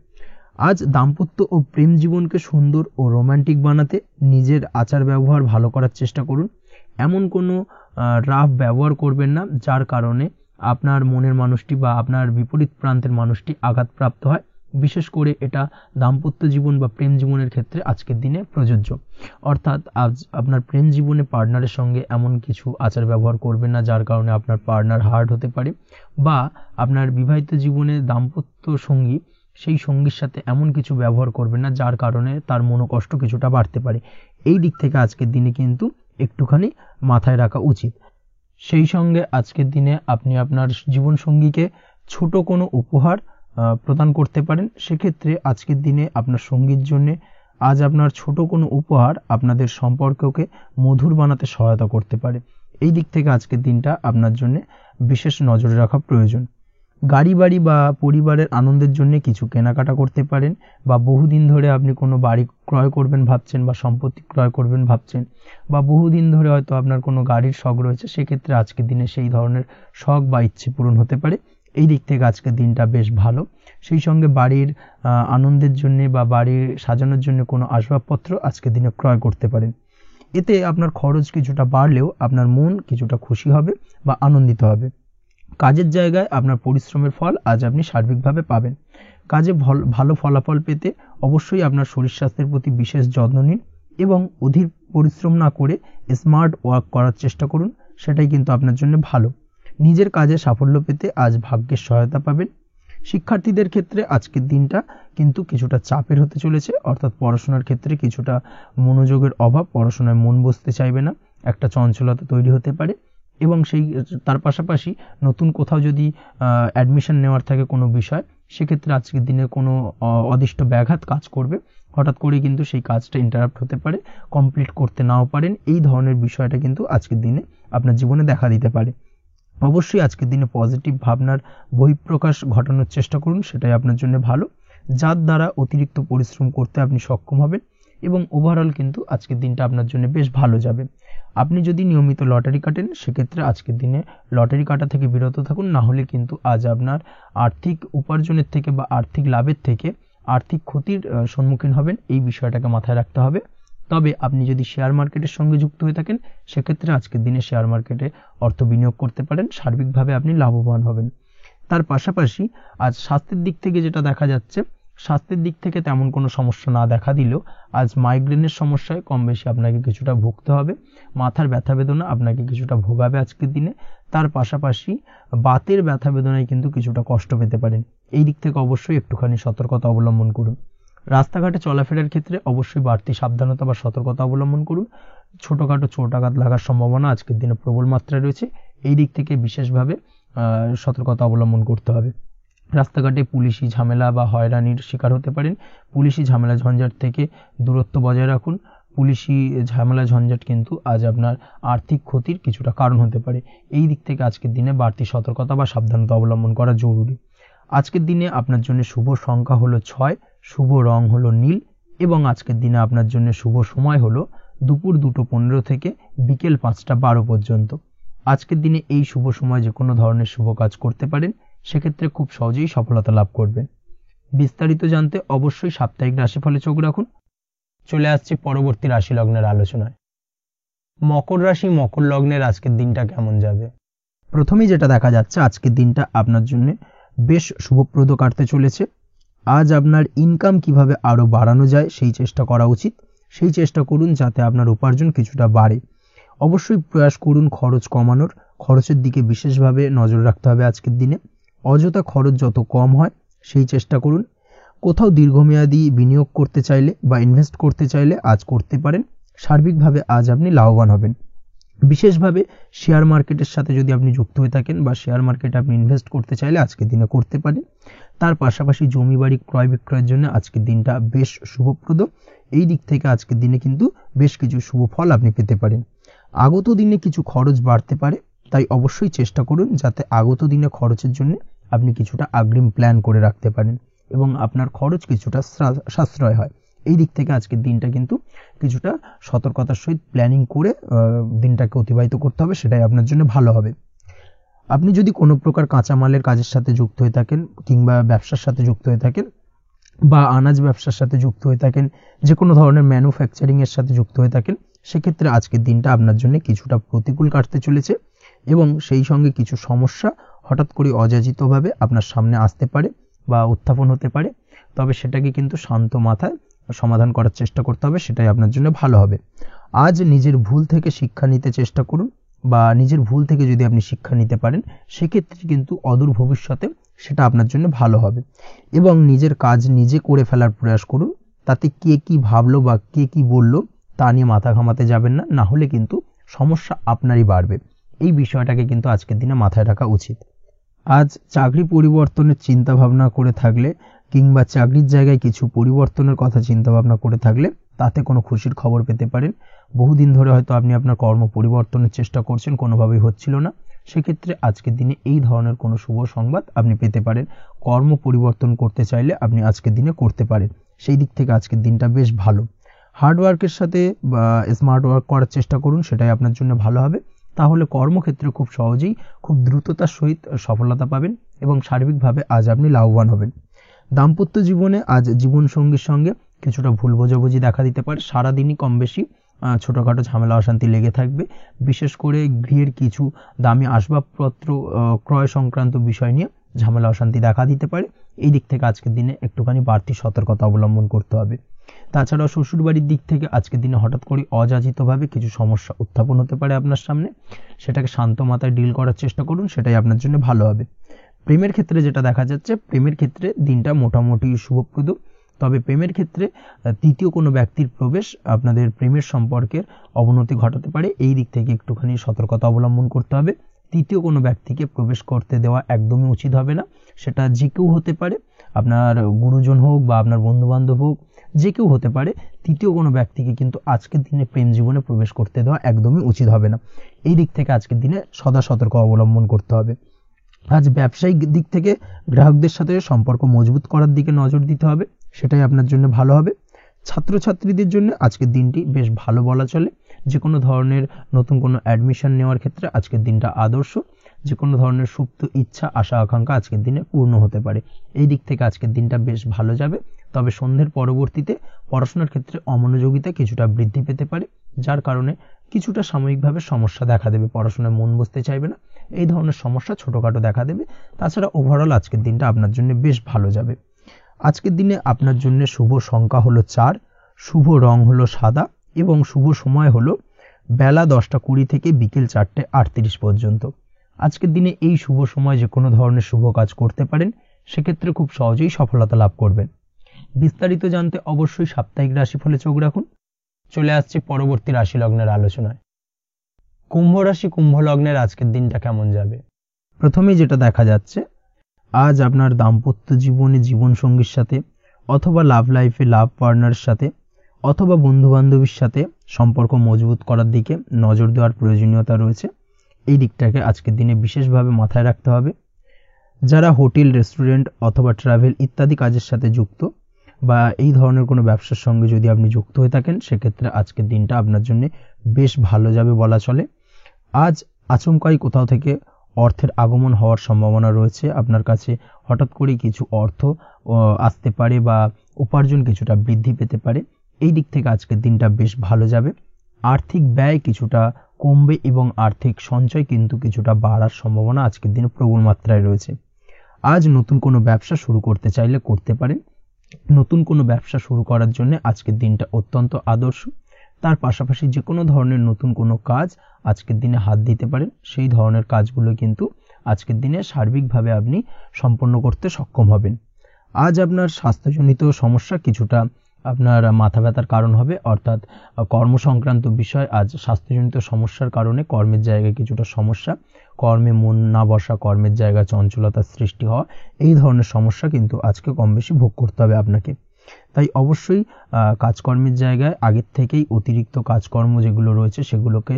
আজ দাম্পত্য ও প্রেম জীবনকে সুন্দর ও রোমান্টিক বানাতে নিজের আচার ব্যবহার ভালো করার চেষ্টা করুন। এমন কোনো রাফ ব্যবহার করবেন না যার কারণে আপনার মনের মানুষটি বা আপনার বিপরীত প্রান্তের মানুষটি আঘাতপ্রাপ্ত হয়। বিশেষ করে এটা দাম্পত্য জীবন বা প্রেম জীবনের ক্ষেত্রে আজকের দিনে প্রযোজ্য। অর্থাৎ আজ আপনার প্রেম জীবনে পার্টনারের সঙ্গে এমন কিছু আচার ব্যবহার করবেন না যার কারণে আপনার পার্টনার হার্ট হতে পারে, বা আপনার বিবাহিত জীবনে দাম্পত্য সঙ্গী সেই সঙ্গীর সাথে এমন কিছু ব্যবহার করবেন না যার কারণে তার মনোকষ্ট কিছুটা বাড়তে পারে। এই দিক থেকে আজকের দিনে কিন্তু একটুখানি মাথায় রাখা উচিত। সেই সঙ্গে আজকের দিনে আপনি আপনার জীবনসঙ্গীকে ছোট কোনো উপহার প্রদান করতে পারেন। সেক্ষেত্রে আজকের দিনে আপনার সঙ্গীর জন্য আজ আপনার ছোট কোনো উপহার আপনাদের সম্পর্ককে মধুর বানাতে সহায়তা করতে পারে। এই দিক থেকে আজকের দিনটা আপনার জন্য বিশেষ নজরে রাখা প্রয়োজন। গাড়ি বাড়ি বা পরিবারের আনন্দের জন্য কিছু কেনাকাটা করতে পারেন, বা বহুদিন ধরে আপনি কোনো বাড়ি ক্রয় করবেন ভাবছেন বা সম্পত্তি ক্রয় করবেন ভাবছেন, বা বহুদিন ধরে হয়তো আপনার কোনো গাড়ির শখ রয়েছে, সেক্ষেত্রে আজকের দিনে সেই ধরনের শখ বা ইচ্ছে পূরণ হতে পারে। এই দিক থেকে আজকের দিনটা বেশ ভালো। সেই সঙ্গে বাড়ির আনন্দের জন্য বা বাড়ির সাজানোর জন্য কোনো আসবাবপত্র আজকের দিনে ক্রয় করতে পারেন। এতে আপনার খরচ কিছুটা বাড়লেও আপনার মন কিছুটা খুশি হবে বা আনন্দিত হবে। কাজের জায়গায় আপনার পরিশ্রমের ফল আজ আপনি সার্বিকভাবে পাবেন। কাজে ভালো ফলাফল পেতে অবশ্যই আপনার শরীর স্বাস্থ্যের প্রতি বিশেষ যত্ন নিন এবং অধীর পরিশ্রম না করে স্মার্ট ওয়ার্ক করার চেষ্টা করুন, সেটাই কিন্তু আপনার জন্য ভালো। নিজের কাজে সাফল্য পেতে আজ ভাগ্যের সহায়তা পাবেন। শিক্ষার্থীদের ক্ষেত্রে আজকের দিনটা কিন্তু কিছুটা চাপের হতে চলেছে, অর্থাৎ পড়াশোনার ক্ষেত্রে কিছুটা মনোযোগের অভাব, পড়াশোনায় মন বসতে চাইবে না, একটা চঞ্চলতা তৈরি হতে পারে। এবং তার পাশাপাশি নতুন কোথাও যদি অ্যাডমিশন নেওয়ার থাকে কোনো বিষয়, সেক্ষেত্রে আজকের দিনে কোনো অদিষ্ট ব্যাঘাত কাজ করবে, হঠাৎ করে কিন্তু সেই কাজটা ইন্টারাপ্ট হতে পারে, কমপ্লিট করতে নাও পারেন। এই ধরনের বিষয়টা কিন্তু আজকের দিনে আপনার জীবনে দেখা দিতে পারে। অবশ্যই আজকের দিনে পজিটিভ ভাবনার বহিঃপ্রকাশ ঘটানোর চেষ্টা করুন, সেটাই আপনার জন্য ভালো, যার দ্বারা অতিরিক্ত পরিশ্রম করতে আপনি সক্ষম হবেন এবং ওভারঅল কিন্তু আজকের দিনটা আপনার জন্য বেশ ভালো যাবে। আপনি যদি নিয়মিত লটারি কাটেন, সেক্ষেত্রে আজকের দিনে লটারি কাটা থেকে বিরত থাকুন, না হলে কিন্তু আজ আপনার আর্থিক উপার্জনের থেকে বা আর্থিক লাভের থেকে আর্থিক ক্ষতির সম্মুখীন হবেন, এই বিষয়টাকে মাথায় রাখতে হবে। তবে আপনি যদি শেয়ার মার্কেটের সঙ্গে যুক্ত হয়ে থাকেন, সেক্ষেত্রে আজকের দিনে শেয়ার মার্কেটে অর্থ বিনিয়োগ করতে পারেন, সার্বিকভাবে আপনি লাভবান হবেন। তার পাশাপাশি আজ স্বাস্থ্যের দিক থেকে যেটা দেখা যাচ্ছে, স্বাস্থ্যের দিক থেকে তেমন কোনো সমস্যা না দেখা দিলেও আজ মাইগ্রেনের সমস্যায় কম বেশি আপনাকে কিছুটা ভুগতে হবে, মাথার ব্যথা বেদনা আপনাকে কিছুটা ভোগাবে আজকের দিনে। তার পাশাপাশি বাতের ব্যথা বেদনায় কিন্তু কিছুটা কষ্ট পেতে পারেন, এই দিক থেকে অবশ্যই একটুখানি সতর্কতা অবলম্বন করুন। রাস্তাঘাটে চলাফেরার ক্ষেত্রে অবশ্যই বাড়তি সাবধানতা বা সতর্কতা অবলম্বন করুন। ছোটোখাটো চোট আঘাত লাগার সম্ভাবনা আজকের দিনে প্রবল মাত্রায় রয়েছে, এই দিক থেকে বিশেষভাবে সতর্কতা অবলম্বন করতে হবে। রাস্তাঘাটে পুলিশি ঝামেলা বা হয়রানির শিকার হতে পারেন, পুলিশি ঝামেলা ঝঞ্ঝাট থেকে দূরত্ব বজায় রাখুন। পুলিশি ঝামেলা ঝঞ্ঝাট কিন্তু আজ আপনার আর্থিক ক্ষতির কিছুটা কারণ হতে পারে, এই দিক থেকে আজকের দিনে বাড়তি সতর্কতা বা সাবধানতা অবলম্বন করা জরুরি। আজকের দিনে আপনার জন্য শুভ সংখ্যা হলো 6, শুভ রং হলো নীল এবং আজকের দিনে আপনার জন্য শুভ সময় হলো দুপুর 2:15 থেকে বিকেল 5:12 পর্যন্ত। আজকের দিনে এই শুভ সময় যে কোনো ধরনের শুভ কাজ করতে পারেন, সেক্ষেত্রে খুব সহজেই সফলতা লাভ করবেন। বিস্তারিত জানতে অবশ্যই সাপ্তাহিক রাশিফলে চোখ রাখুন। চলে আসছে পরবর্তী রাশি লগ্নের আলোচনায়। মকর রাশি মকর লগ্নের আজকের দিনটা কেমন যাবে? প্রথমেই যেটা দেখা যাচ্ছে, আজকের দিনটা আপনার জন্য বেশ শুভপ্রদ কাটতে চলেছে। আজ আপনার ইনকাম কিভাবে আরও বাড়ানো যায় সেই চেষ্টা করা উচিত, সেই চেষ্টা করুন যাতে আপনার উপার্জন কিছুটা বাড়ে। অবশ্যই প্রয়াস করুন খরচ কমানোর, খরচের দিকে বিশেষভাবে নজর রাখতে হবে আজকের দিনে। অযথা খরচ যত কম হয় সেই চেষ্টা করুন। কোথাও দীর্ঘমেয়াদী বিনিয়োগ করতে চাইলে বা ইনভেস্ট করতে চাইলে আজ করতে পারেন, সার্বিকভাবে আজ আপনি লাভবান হবেন। বিশেষভাবে শেয়ার মার্কেটের সাথে যদি আপনি যুক্ত হয়ে থাকেন বা শেয়ার মার্কেটে আপনি ইনভেস্ট করতে চাইলে আজকের দিনে করতে পারেন। তার পাশাপাশি জমি বাড়ি ক্রয় বিক্রয়ের জন্য আজকের দিনটা বেশ শুভপ্রদ, এই দিক থেকে আজকের দিনে কিন্তু বেশ কিছু শুভ ফল আপনি পেতে পারেন। আগত দিনে কিছু খরচ বাড়তে পারে, তাই অবশ্যই চেষ্টা করুন যাতে আগত দিনে খরচের জন্য আপনি কিছুটা অগ্রিম প্ল্যান করে রাখতে পারেন এবং আপনার খরচ কিছুটা সাশ্রয় হয়। এই দিক থেকে আজকের দিনটা কিন্তু কিছুটা সতর্কতার সহিত প্ল্যানিং করে দিনটাকে অতিবাহিত করতে হবে, সেটাই আপনার জন্য ভালো হবে। আপনি যদি কোনো প্রকার কাঁচামালের কাজের সাথে যুক্ত হয়ে থাকেন কিংবা ব্যবসার সাথে যুক্ত হয়ে থাকেন বা আনাজ ব্যবসার সাথে যুক্ত হয়ে থাকেন, যে কোনো ধরনের ম্যানুফ্যাকচারিংয়ের সাথে যুক্ত হয়ে থাকেন, সেক্ষেত্রে আজকের দিনটা আপনার জন্য কিছুটা প্রতিকূল কাটতে চলেছে এবং সেই সঙ্গে কিছু সমস্যা হঠাৎ করে অযাচিতভাবে আপনার সামনে আসতে পারে বা উত্থাপন হতে পারে, তবে সেটাকে কিন্তু শান্ত মাথায় সমাধান করার চেষ্টা করতে হবে, সেটাই আপনার জন্য ভালো হবে। আজ নিজের ভুল থেকে শিক্ষা নিতে চেষ্টা করুন বা নিজের ভুল থেকে যদি আপনি শিক্ষা নিতে পারেন, সেক্ষেত্রে কিন্তু অদূর ভবিষ্যতে সেটা আপনার জন্য ভালো হবে এবং নিজের কাজ নিজে করে ফেলার প্রয়াস করুন। তাতে কে কি ভাবলো বা কে কি বললো তা নিয়ে মাথা ঘামাতে যাবেন না, না হলে কিন্তু সমস্যা আপনারই বাড়বে। এই বিষয়টাকে কিন্তু আজকের দিনে মাথায় রাখা উচিত। আজ চাকরি পরিবর্তনের চিন্তা ভাবনা করে থাকলে কিংবা চাকরির জায়গায় কিছু পরিবর্তনের কথা চিন্তা ভাবনা করে থাকলে তাতে কোনো খুশির খবর পেতে পারেন। বহুদিন ধরে হয়তো আপনি আপনার কর্ম পরিবর্তনের চেষ্টা করছেন, কোনোভাবেই হচ্ছিল না, সেক্ষেত্রে আজকের দিনে এই ধরনের কোনো শুভ সংবাদ আপনি পেতে পারেন। কর্ম পরিবর্তন করতে চাইলে আপনি আজকের দিনে করতে পারেন, সেই দিক থেকে আজকের দিনটা বেশ ভালো। হার্ডওয়ার্কের সাথে বা স্মার্ট ওয়ার্ক করার চেষ্টা করুন, সেটাই আপনার জন্য ভালো হবে। তাহলে কর্মক্ষেত্রে খুব সহজেই খুব দ্রুততার সহিত সফলতা পাবেন এবং সার্বিকভাবে আজ আপনি লাভবান হবেন। দাম্পত্য জীবনে আজ জীবনসঙ্গীর সঙ্গে কিছুটা ভুল বোঝাবুঝি দেখা দিতে পারে, সারাদিনই কম বেশি ছোটোখাটো ঝামেলা অশান্তি লেগে থাকবে। বিশেষ করে গৃহের কিছু দামি আসবাবপত্র ক্রয় সংক্রান্ত বিষয় নিয়ে ঝামেলা অশান্তি দেখা দিতে পারে, এই দিক থেকে আজকের দিনে একটুখানি বাড়তি সতর্কতা অবলম্বন করতে হবে। তাছাড়াও শ্বশুরবাড়ির দিক থেকে আজকের দিনে হঠাৎ করে অযাচিতভাবে কিছু সমস্যা উত্থাপন হতে পারে আপনার সামনে, সেটাকে শান্ত মাথায় ডিল করার চেষ্টা করুন, সেটাই আপনার জন্য ভালো হবে। প্রেমের ক্ষেত্রে যেটা দেখা যাচ্ছে, প্রেমের ক্ষেত্রে দিনটা মোটামুটি শুভপ্রদ, তবে প্রেমের ক্ষেত্রে তৃতীয় কোনো ব্যক্তির প্রবেশ আপনাদের প্রেমের সম্পর্কের অবনতি ঘটাতে পারে। এই দিক থেকে একটুখানি সতর্কতা অবলম্বন করতে হবে। তৃতীয় কোনো ব্যক্তিকে প্রবেশ করতে দেওয়া একদমই উচিত হবে না। সেটা যে কেউ হতে পারে, আপনার গুরুজন হোক বা আপনার বন্ধুবান্ধব হোক, যে কেউ হতে পারে। তৃতীয় কোনো ব্যক্তিকে কিন্তু আজকের দিনে প্রেম জীবনে প্রবেশ করতে দেওয়া একদমই উচিত হবে না। এই দিক থেকে আজকের দিনে সদা সতর্ক অবলম্বন করতে হবে। আজ ব্যবসায়িক দিক থেকে গ্রাহকদের সাথে সম্পর্ক মজবুত করার দিকে নজর দিতে হবে, সেটাই আপনার জন্য ভালো হবে। ছাত্রছাত্রীদের জন্য আজকের দিনটি বেশ ভালো বলা চলে। যে কোনো ধরনের নতুন কোনো অ্যাডমিশন নেওয়ার ক্ষেত্রে আজকের দিনটা আদর্শ। যে কোনো ধরনের সুপ্ত ইচ্ছা, আশা আকাঙ্ক্ষা আজকের দিনে পূর্ণ হতে পারে। এই দিক থেকে আজকের দিনটা বেশ ভালো যাবে। তবে সন্ধ্যের পরবর্তীতে পড়াশোনার ক্ষেত্রে অমনোযোগিতা কিছুটা বৃদ্ধি পেতে পারে, যার কারণে কিছুটা সাময়িকভাবে সমস্যা দেখা দেবে, পড়াশোনায় মন বসতে চাইবে না, এই ধরনের সমস্যা ছোটোখাটো দেখা দেবে। তাছাড়া ওভারঅল আজকের দিনটা আপনার জন্য বেশ ভালো যাবে। আজকের দিনে আপনার জন্য শুভ সংখ্যা হলো 4, শুভ রং হলো সাদা এবং শুভ সময় হলো বেলা 10:20 থেকে বিকেল 4:38 পর্যন্ত। আজকের দিনে এই শুভ সময় যে কোনো ধরনের শুভ কাজ করতে পারেন, সেক্ষেত্রে খুব সহজেই সফলতা লাভ করবেন। বিস্তারিত জানতে অবশ্যই সাপ্তাহিক রাশিফলে চোখ রাখুন। চলে আসছে পরবর্তী রাশি লগ্নের আলোচনায়। কুম্ভ রাশি, কুম্ভ লগ্নের আজকের দিনটা কেমন যাবে? প্রথমেই যেটা দেখা যাচ্ছে, আজ আপনার দাম্পত্য জীবনে জীবনসঙ্গীর সাথে অথবা লাভ লাইফে লাভ পার্টনারের সাথে অথবা বন্ধুবান্ধবীর সাথে সম্পর্ক মজবুত করার দিকে নজর দেওয়ার প্রয়োজনীয়তা রয়েছে। এই দিকটাকে আজকের দিনে বিশেষভাবে মাথায় রাখতে হবে। যারা হোটেল, রেস্টুরেন্ট অথবা ট্রাভেল ইত্যাদি কাজের সাথে যুক্ত বা এই ধরনের কোনো ব্যবসার সঙ্গে যদি আপনি যুক্ত হয়ে থাকেন, সেক্ষেত্রে আজকের দিনটা আপনার জন্য বেশ ভালো যাবে বলা চলে। আজ আচমকাই কোথাও থেকে অর্থের আগমন হওয়ার সম্ভাবনা রয়েছে। আপনার কাছে হঠাৎ করেই কিছু অর্থ আসতে পারে বা উপার্জন কিছুটা বৃদ্ধি পেতে পারে। এই দিক থেকে আজকের দিনটা বেশ ভালো যাবে। আর্থিক ব্যয় কিছুটা কমবে এবং আর্থিক সঞ্চয় কিন্তু কিছুটা বাড়ার সম্ভাবনা আজকের দিনে প্রবল মাত্রায় রয়েছে। আজ নতুন কোনো ব্যবসা শুরু করতে চাইলে করতে পারেন। নতুন কোনো ব্যবসা শুরু করার জন্য আজকের দিনটা অত্যন্ত আদর্শ। তার পাশাপাশি যে কোনো ধরনের নতুন কোনো কাজ আজকের দিনে হাত দিতে পারেন। সেই ধরনের কাজগুলো কিন্তু আজকের দিনে সার্বিকভাবে আপনি সম্পন্ন করতে সক্ষম হবেন। আজ আপনার স্বাস্থ্যজনিত সমস্যা কিছুটা আপনার মাথা ব্যথার কারণ হবে, অর্থাৎ কর্ম সংক্রান্ত বিষয়। আজ স্বাস্থ্যজনিত সমস্যার কারণে কর্মের জায়গায় কিছুটা সমস্যা, কর্মে মন না বসা, কর্মের জায়গায় চঞ্চলতার সৃষ্টি হওয়া, এই ধরনের সমস্যা কিন্তু আজকে কম বেশি ভোগ করতে হবে আপনাকে। তাই অবশ্যই কাজকর্মের জায়গায় আগের থেকেই অতিরিক্ত কাজকর্ম যেগুলো রয়েছে সেগুলোকে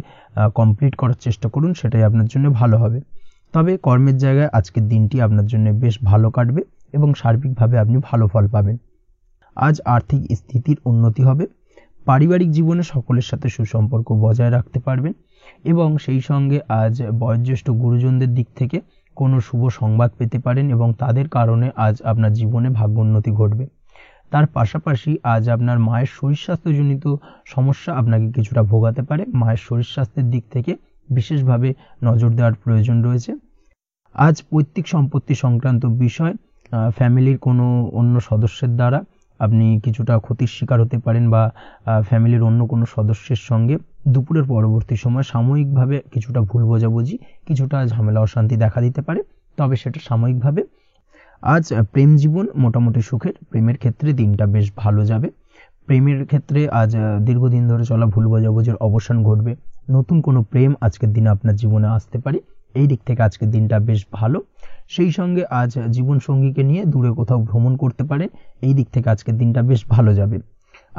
কমপ্লিট করার চেষ্টা করুন, সেটাই আপনার জন্য ভালো হবে। তবে কর্মের জায়গায় আজকের দিনটি আপনার জন্য বেশ ভালো কাটবে এবং সার্বিকভাবে আপনি ভালো ফল পাবেন। আজ আর্থিক স্থিতির উন্নতি হবে। পারিবারিক জীবনে সকলের সাথে সুসম্পর্ক বজায় রাখতে পারবেন এবং সেই সঙ্গে আজ বয়োজ্যেষ্ঠ গুরুজনদের দিক থেকে কোনো শুভ সংবাদ পেতে পারেন এবং তাদের কারণে আজ আপনার জীবনে ভাগ্যোন্নতি ঘটবে। তার পাশাপাশি আজ আপনার মায়ের শরীর স্বাস্থ্যজনিত সমস্যা আপনাকে কিছুটা ভোগাতে পারে। মায়ের শরীর স্বাস্থ্যের দিক থেকে বিশেষভাবে নজর দেওয়ার প্রয়োজন রয়েছে। আজ পৈতৃক সম্পত্তি সংক্রান্ত বিষয়, ফ্যামিলির কোনো অন্য সদস্যের দ্বারা আপনি কিছুটা ক্ষতির শিকার হতে পারেন বা ফ্যামিলির অন্য কোনো সদস্যের সঙ্গে দুপুরের পরবর্তী সময় সাময়িকভাবে কিছুটা ভুল বোঝাবুঝি, কিছুটা ঝামেলা অশান্তি দেখা দিতে পারে, তবে সেটা সাময়িকভাবে। আজ প্রেম জীবন মোটামুটি সুখের। প্রেমের ক্ষেত্রে দিনটা বেশ ভালো যাবে। প্রেমের ক্ষেত্রে আজ দীর্ঘদিন ধরে চলা ভুল বোঝাবুঝির অবসান ঘটবে। নতুন কোনো প্রেম আজকের দিনে আপনার জীবনে আসতে পারে। এই দিক থেকে আজকের দিনটা বেশ ভালো। সেই সঙ্গে আজ জীবন সঙ্গীকে নিয়ে দূরে কোথাও ভ্রমণ করতে পারে। এই দিক থেকে আজকের দিনটা বেশ ভালো যাবে।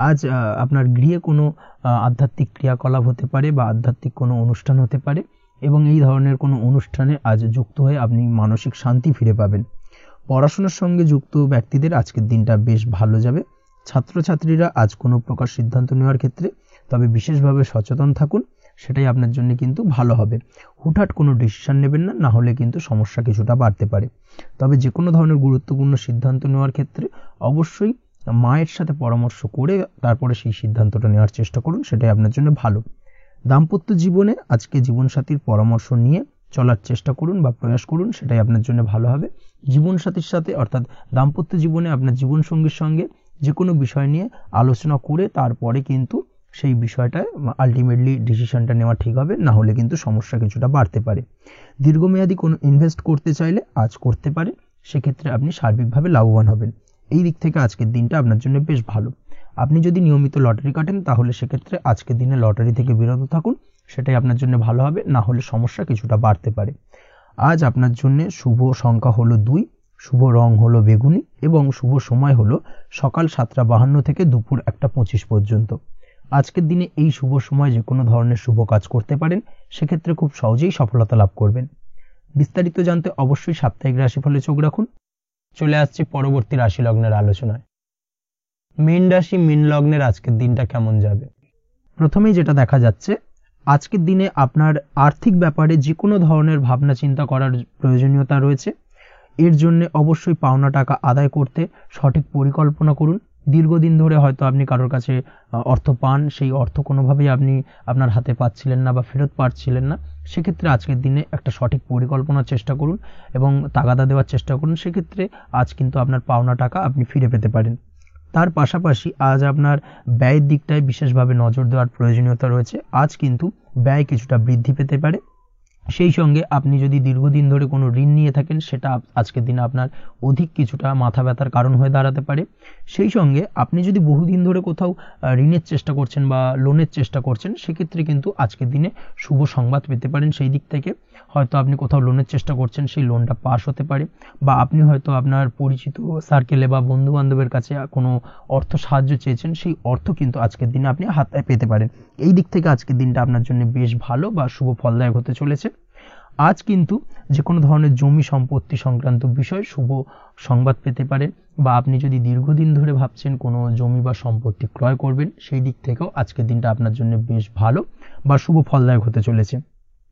আজ আপনার গৃহে কোনো আধ্যাত্মিক ক্রিয়াকলাপ হতে পারে বা আধ্যাত্মিক কোনো অনুষ্ঠান হতে পারে এবং এই ধরনের কোনো অনুষ্ঠানে আজ যুক্ত হয়ে আপনি মানসিক শান্তি ফিরে পাবেন। পড়াশোনার সঙ্গে যুক্ত ব্যক্তিদের আজকের দিনটা বেশ ভালো যাবে। ছাত্রছাত্রীরা আজ কোনো প্রকার সিদ্ধান্ত নেওয়ার ক্ষেত্রে তবে বিশেষভাবে সচেতন থাকুন, সেটাই আপনার জন্য কিন্তু ভালো হবে। হুটহাট কোনো ডিসিশন নেবেন না, না হলে কিন্তু সমস্যা কিছুটা বাড়তে পারে। তবে যে কোনো ধরনের গুরুত্বপূর্ণ সিদ্ধান্ত নেওয়ার ক্ষেত্রে অবশ্যই মায়ের সাথে পরামর্শ করে তারপরে সেই সিদ্ধান্তটা নেওয়ার চেষ্টা করুন, সেটাই আপনার জন্য ভালো। দাম্পত্য জীবনে আজকে জীবনসাথীর পরামর্শ নিয়ে চলার চেষ্টা করুন বা প্রয়াস করুন, সেটাই আপনার জন্য ভালো হবে। জীবনসাথীর সাথে অর্থাৎ দাম্পত্য জীবনে আপনার জীবনসঙ্গীর সঙ্গে যে কোনো বিষয় নিয়ে আলোচনা করে তারপরে কিন্তু সেই বিষয়টা আলটিমেটলি ডিসিশনটা নেওয়া ঠিক হবে, না হলে কিন্তু সমস্যা কিছুটা বাড়তে পারে। দীর্ঘমেয়াদী কোনো ইনভেস্ট করতে চাইলে আজ করতে পারেন, সেক্ষেত্রে আপনি সার্বিকভাবে লাভবান হবেন। এই দিক থেকে আজকের দিনটা আপনার জন্য বেশ ভালো। আপনি যদি নিয়মিত লটারি কাটেন তাহলে সেক্ষেত্রে আজকের দিনে লটারি থেকে বিরত থাকুন, সেটাই আপনার জন্য ভালো হবে, না হলে সমস্যা কিছুটা বাড়তে পারে। আজ আপনার জন্য শুভ সংখ্যা হলো 2, শুভ রং হলো বেগুনি এবং শুভ সময় হলো সকাল 7:52 থেকে দুপুর 1:25 পর্যন্ত। আজকের দিনে এই শুভ সময় যে কোনো ধরনের শুভ কাজ করতে পারেন, সেক্ষেত্রে খুব সহজেই সফলতা লাভ করবেন। বিস্তারিত জানতে অবশ্যই সাপ্তাহিক রাশিফলে চোখ রাখুন। চলে আসছি পরবর্তী রাশি লগ্নের আলোচনায়। মীন রাশি, মীন লগ্নের আজকের দিনটা কেমন যাবে? প্রথমেই যেটা দেখা যাচ্ছে, আজকের দিনে আপনার আর্থিক ব্যাপারে যে কোনো ধরনের ভাবনা চিন্তা করার প্রয়োজনীয়তা রয়েছে। এর জন্য অবশ্যই পাওনা টাকা আদায় করতে সঠিক পরিকল্পনা করুন। দীর্ঘদিন ধরে হয়তো আপনি কারোর কাছে অর্থ পান, সেই অর্থ কোনোভাবেই আপনি আপনার হাতে পাচ্ছিলেন না বা ফেরত পাচ্ছিলেন না, সেক্ষেত্রে আজকের দিনে একটা সঠিক পরিকল্পনার চেষ্টা করুন এবং তাগাদা দেওয়ার চেষ্টা করুন। সেক্ষেত্রে আজ কিন্তু আপনার পাওনা টাকা আপনি ফিরে পেতে পারেন। তার পাশাপাশি আজ আপনার ব্যয়ের দিকটায় বিশেষভাবে নজর দেওয়ার প্রয়োজনীয়তা রয়েছে। আজ কিন্তু ব্যয় কিছুটা বৃদ্ধি পেতে পারে। সেই সঙ্গে আপনি যদি দীর্ঘদিন ধরে কোনো ঋণ নিয়ে থাকেন, সেটা আজকের দিনে আপনার অধিক কিছুটা মাথা ব্যথার কারণ হয়ে দাঁড়াতে পারে। সেই সঙ্গে আপনি যদি বহুদিন ধরে কোথাও ঋণের চেষ্টা করছেন বা লোনের চেষ্টা করছেন, সেক্ষেত্রে কিন্তু আজকের দিনে শুভ সংবাদ পেতে পারেন। সেই দিক থেকে হয়তো আপনি কোথাও লোনের চেষ্টা করছেন, সেই লোনটা পাস হতে পারে, বা আপনি হয়তো আপনার পরিচিত সার্কেলে বা বন্ধু বান্ধবের কাছে কোনো অর্থ সাহায্য চেয়েছেন, সেই অর্থ কিন্তু আজকের দিনে আপনি হাতে পেতে পারেন। এই দিক থেকে আজকের দিনটা আপনার জন্য বেশ ভালো বা শুভ ফলদায়ক হতে চলেছে। আজ কিন্তু যে কোনো ধরনের জমি সম্পত্তি সংক্রান্ত বিষয় শুভ সংবাদ পেতে পারেন, বা আপনি যদি দীর্ঘদিন ধরে ভাবছেন কোনো জমি বা সম্পত্তি ক্রয় করবেন, সেই দিক থেকেও আজকের দিনটা আপনার জন্য বেশ ভালো বা শুভ ফলদায়ক হতে চলেছে।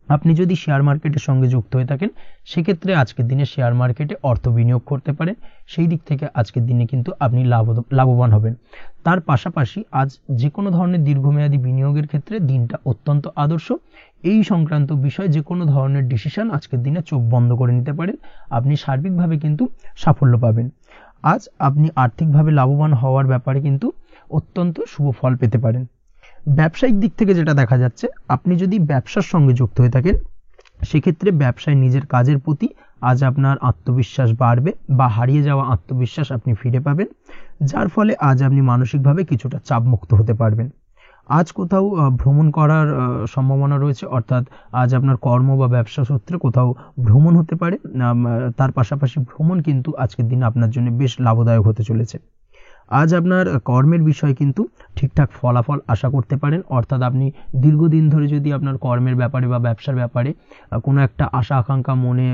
আপনি যদি শেয়ার মার্কেটের সঙ্গে যুক্ত হয়ে থাকেন, সেক্ষেত্রে আজকের দিনে শেয়ার মার্কেটে অর্থ বিনিয়োগ করতে পারেন। সেই দিক থেকে আজকের দিনে কিন্তু আপনি লাভবান হবেন। তার পাশাপাশি আজ যে কোনো ধরনের দীর্ঘমেয়াদী বিনিয়োগের ক্ষেত্রে দিনটা অত্যন্ত আদর্শ। এই সংক্রান্ত বিষয় যে কোনো ধরনের ডিসিশন আজকের দিনে চোখ বন্ধ করে নিতে পারেন, আপনি সার্বিকভাবে কিন্তু সাফল্য পাবেন। আজ আপনি আর্থিকভাবে লাভবান হওয়ার ব্যাপারে কিন্তু অত্যন্ত শুভ ফল পেতে পারেন। ব্যবসায়িক দিক থেকে যেটা দেখা যাচ্ছে, আপনি যদি ব্যবসার সঙ্গে যুক্ত হয়ে থাকেন, সেক্ষেত্রে ব্যবসায় নিজের কাজের প্রতি আজ আপনার আত্মবিশ্বাস বাড়বে বা হারিয়ে যাওয়া আত্মবিশ্বাস আপনি ফিরে পাবেন, যার ফলে আজ আপনি মানসিকভাবে কিছুটা চাপমুক্ত হতে পারবেন। আজ কোথাও ভ্রমণ করার সম্ভাবনা রয়েছে, অর্থাৎ আজ আপনার কর্ম বা ব্যবসা সূত্রে কোথাও ভ্রমণ হতে পারে। তার পাশাপাশি ভ্রমণ কিন্তু আজকের দিনে আপনার জন্য বেশ লাভদায়ক হতে চলেছে। আজ আপনার কর্মের বিষয়ে কিন্তু ঠিকঠাক ফলাফল আশা করতে পারেন, অর্থাৎ আপনি দীর্ঘদিন ধরে যদি আপনার কর্মের ব্যাপারে বা ব্যবসার ব্যাপারে কোনো একটা আশা আকাঙ্ক্ষা মনে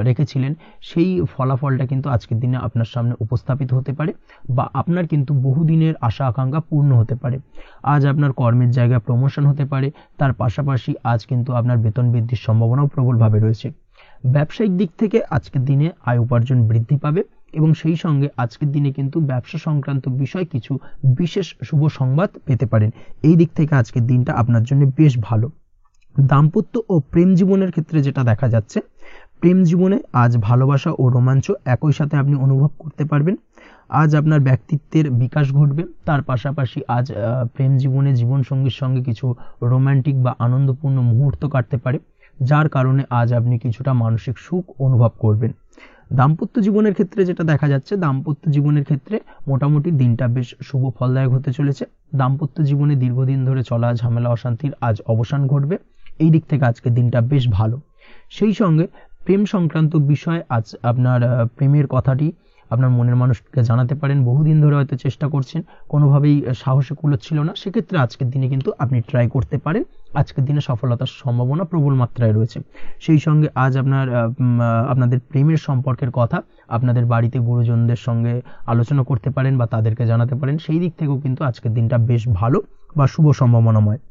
রেখেছিলেন, সেই ফলাফলটা কিন্তু আজকের দিনে আপনার সামনে উপস্থাপিত হতে পারে, বা আপনার কিন্তু বহুদিনের আশা আকাঙ্ক্ষা পূর্ণ হতে পারে। আজ আপনার কর্মের জায়গায় প্রমোশন হতে পারে। তার পাশাপাশি আজ কিন্তু আপনার বেতন বৃদ্ধির সম্ভাবনাও প্রবলভাবে রয়েছে। ব্যবসায়িক দিক থেকে আজকের দিনে আয় উপার্জন বৃদ্ধি পাবে এবং সেই সঙ্গে আজকের দিনে কিন্তু ব্যবসা সংক্রান্ত বিষয় কিছু বিশেষ শুভ সংবাদ পেতে পারেন। এই দিক থেকে আজকের দিনটা আপনার জন্য বেশ ভালো। দাম্পত্য ও প্রেম জীবনের ক্ষেত্রে যেটা দেখা যাচ্ছে, প্রেম জীবনে আজ ভালোবাসা ও রোমাঞ্চ একই সাথে আপনি অনুভব করতে পারবেন। আজ আপনার ব্যক্তিত্বের বিকাশ ঘটবে। তার পাশাপাশি আজ প্রেম জীবনে জীবনসঙ্গীর সঙ্গে কিছু রোমান্টিক বা আনন্দপূর্ণ মুহূর্ত কাটতে পারে, যার কারণে আজ আপনি কিছুটা মানসিক সুখ অনুভব করবেন। দাম্পত্য জীবনের ক্ষেত্রে যেটা দেখা যাচ্ছে, দাম্পত্য জীবনের ক্ষেত্রে মোটামুটি দিনটা বেশ শুভ ফলদায়ক হতে চলেছে। দাম্পত্য জীবনে দীর্ঘদিন ধরে চলা ঝামেলা অশান্তির আজ অবসান ঘটবে। এই দিক থেকে আজকের দিনটা বেশ ভালো। সেই সঙ্গে প্রেম সংক্রান্ত বিষয় আজ আপনার প্রেমের কথাটি আপনার মনের মানুষকে জানাতে পারেন। বহুদিন ধরে হয়তো চেষ্টা করছেন, কোনোভাবেই সাহসে কুলোচ্ছিল না, সেক্ষেত্রে আজকের দিনে কিন্তু আপনি ট্রাই করতে পারেন। আজকের দিনে সফলতার সম্ভাবনা প্রবল মাত্রায় রয়েছে। সেই সঙ্গে আজ আপনাদের প্রেমের সম্পর্কের কথা আপনাদের বাড়িতে গুরুজনদের সঙ্গে আলোচনা করতে পারেন বা তাদেরকে জানাতে পারেন। সেই দিক থেকেও কিন্তু আজকের দিনটা বেশ ভালো বা শুভ সম্ভাবনাময়।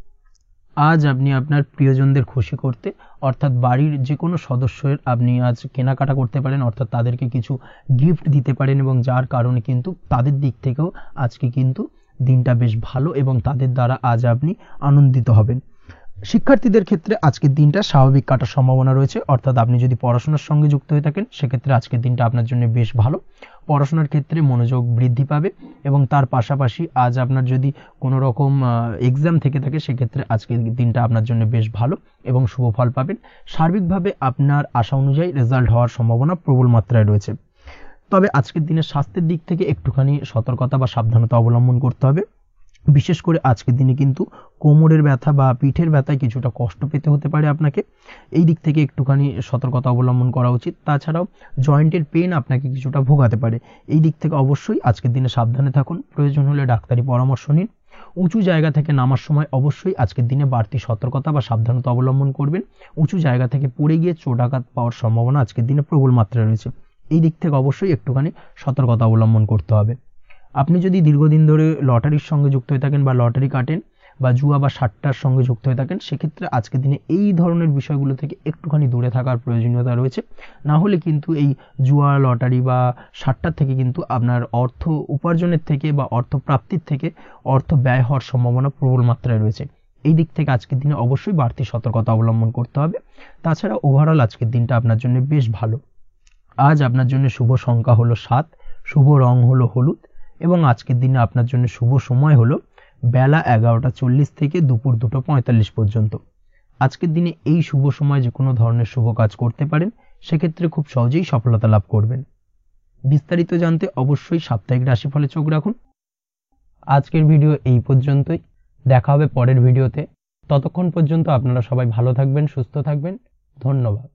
আজ আপনি আপনার প্রিয়জনদের খুশি করতে, অর্থাৎ বাড়ির যে কোনো সদস্যের আপনি আজ কেনাকাটা করতে পারেন, অর্থাৎ তাদেরকে কিছু গিফট দিতে পারেন, এবং যার কারণে কিন্তু তাদের দিক থেকেও আজকে কিন্তু দিনটা বেশ ভালো এবং তাদের দ্বারা আজ আপনি আনন্দিত হবেন। শিক্ষার্থীদের ক্ষেত্রে আজকের দিনটা স্বাভাবিক কাটার সম্ভাবনা রয়েছে, অর্থাৎ আপনি যদি পড়াশোনার সঙ্গে যুক্ত হয়ে থাকেন, সেক্ষেত্রে আজকের দিনটা আপনার জন্য বেশ ভালো। পড়াশোনার ক্ষেত্রে মনোযোগ বৃদ্ধি পাবে এবং তার পাশাপাশি আজ আপনার যদি কোনো রকম এক্সাম থেকে থাকে সেক্ষেত্রে আজকের দিনটা আপনার জন্য বেশ ভালো এবং শুভ ফল পাবেন। সার্বিকভাবে আপনার আশা অনুযায়ী রেজাল্ট হওয়ার সম্ভাবনা প্রবল মাত্রায় রয়েছে। তবে আজকের দিনে স্বাস্থ্যের দিক থেকে একটুখানি সতর্কতা বা সাবধানতা অবলম্বন করতে হবে। বিশেষ করে আজকের দিনে কিন্তু কোমরের ব্যথা বা পিঠের ব্যথায় কিছুটা কষ্ট পেতে হতে পারে আপনাকে, এই দিক থেকে একটুখানি সতর্কতা অবলম্বন করা উচিত। তাছাড়াও জয়েন্টের পেন আপনাকে কিছুটা ভোগাতে পারে, এই দিক থেকে অবশ্যই আজকের দিনে সাবধানে থাকুন। প্রয়োজন হলে ডাক্তারি পরামর্শ নিন। উঁচু জায়গা থেকে নামার সময় অবশ্যই আজকের দিনে বাড়তি সতর্কতা বা সাবধানতা অবলম্বন করবেন। উঁচু জায়গা থেকে পড়ে গিয়ে চোটাঘাত পাওয়ার সম্ভাবনা আজকের দিনে প্রবল মাত্রায় রয়েছে, এই দিক থেকে অবশ্যই একটুখানি সতর্কতা অবলম্বন করতে হবে। আপনি যদি দীর্ঘদিন ধরে লটারির সঙ্গে যুক্ত হয়ে থাকেন বা লটারি কাটেন বা জুয়া বা সাট্টার সঙ্গে যুক্ত হয়ে থাকেন, সেক্ষেত্রে আজকের দিনে এই ধরনের বিষয়গুলো থেকে একটুখানি দূরে থাকার প্রয়োজনীয়তা রয়েছে। না হলে কিন্তু এই জুয়া, লটারি বা সাট্টার থেকে কিন্তু আপনার অর্থ উপার্জনের থেকে বা অর্থ প্রাপ্তির থেকে অর্থ ব্যয় হওয়ার সম্ভাবনা প্রবল মাত্রায় রয়েছে। এই দিক থেকে আজকের দিনে অবশ্যই বাড়তি সতর্কতা অবলম্বন করতে হবে। তাছাড়া ওভারঅল আজকের দিনটা আপনার জন্য বেশ ভালো। আজ আপনার জন্য শুভ সংখ্যা হলো 7, শুভ রং হলো হলুদ এবং আজকের দিনে আপনার জন্য শুভ সময় হলো বেলা 11:40 থেকে দুপুর 2:45 পর্যন্ত। আজকের দিনে এই শুভ সময় যে কোনো ধরনের শুভ কাজ করতে পারেন, সেক্ষেত্রে খুব সহজেই সফলতা লাভ করবেন। বিস্তারিত জানতে অবশ্যই সাপ্তাহিক রাশিফলে চোখ রাখুন। আজকের ভিডিও এই পর্যন্তই, দেখা হবে পরের ভিডিওতে। ততক্ষণ পর্যন্ত আপনারা সবাই ভালো থাকবেন, সুস্থ থাকবেন। ধন্যবাদ।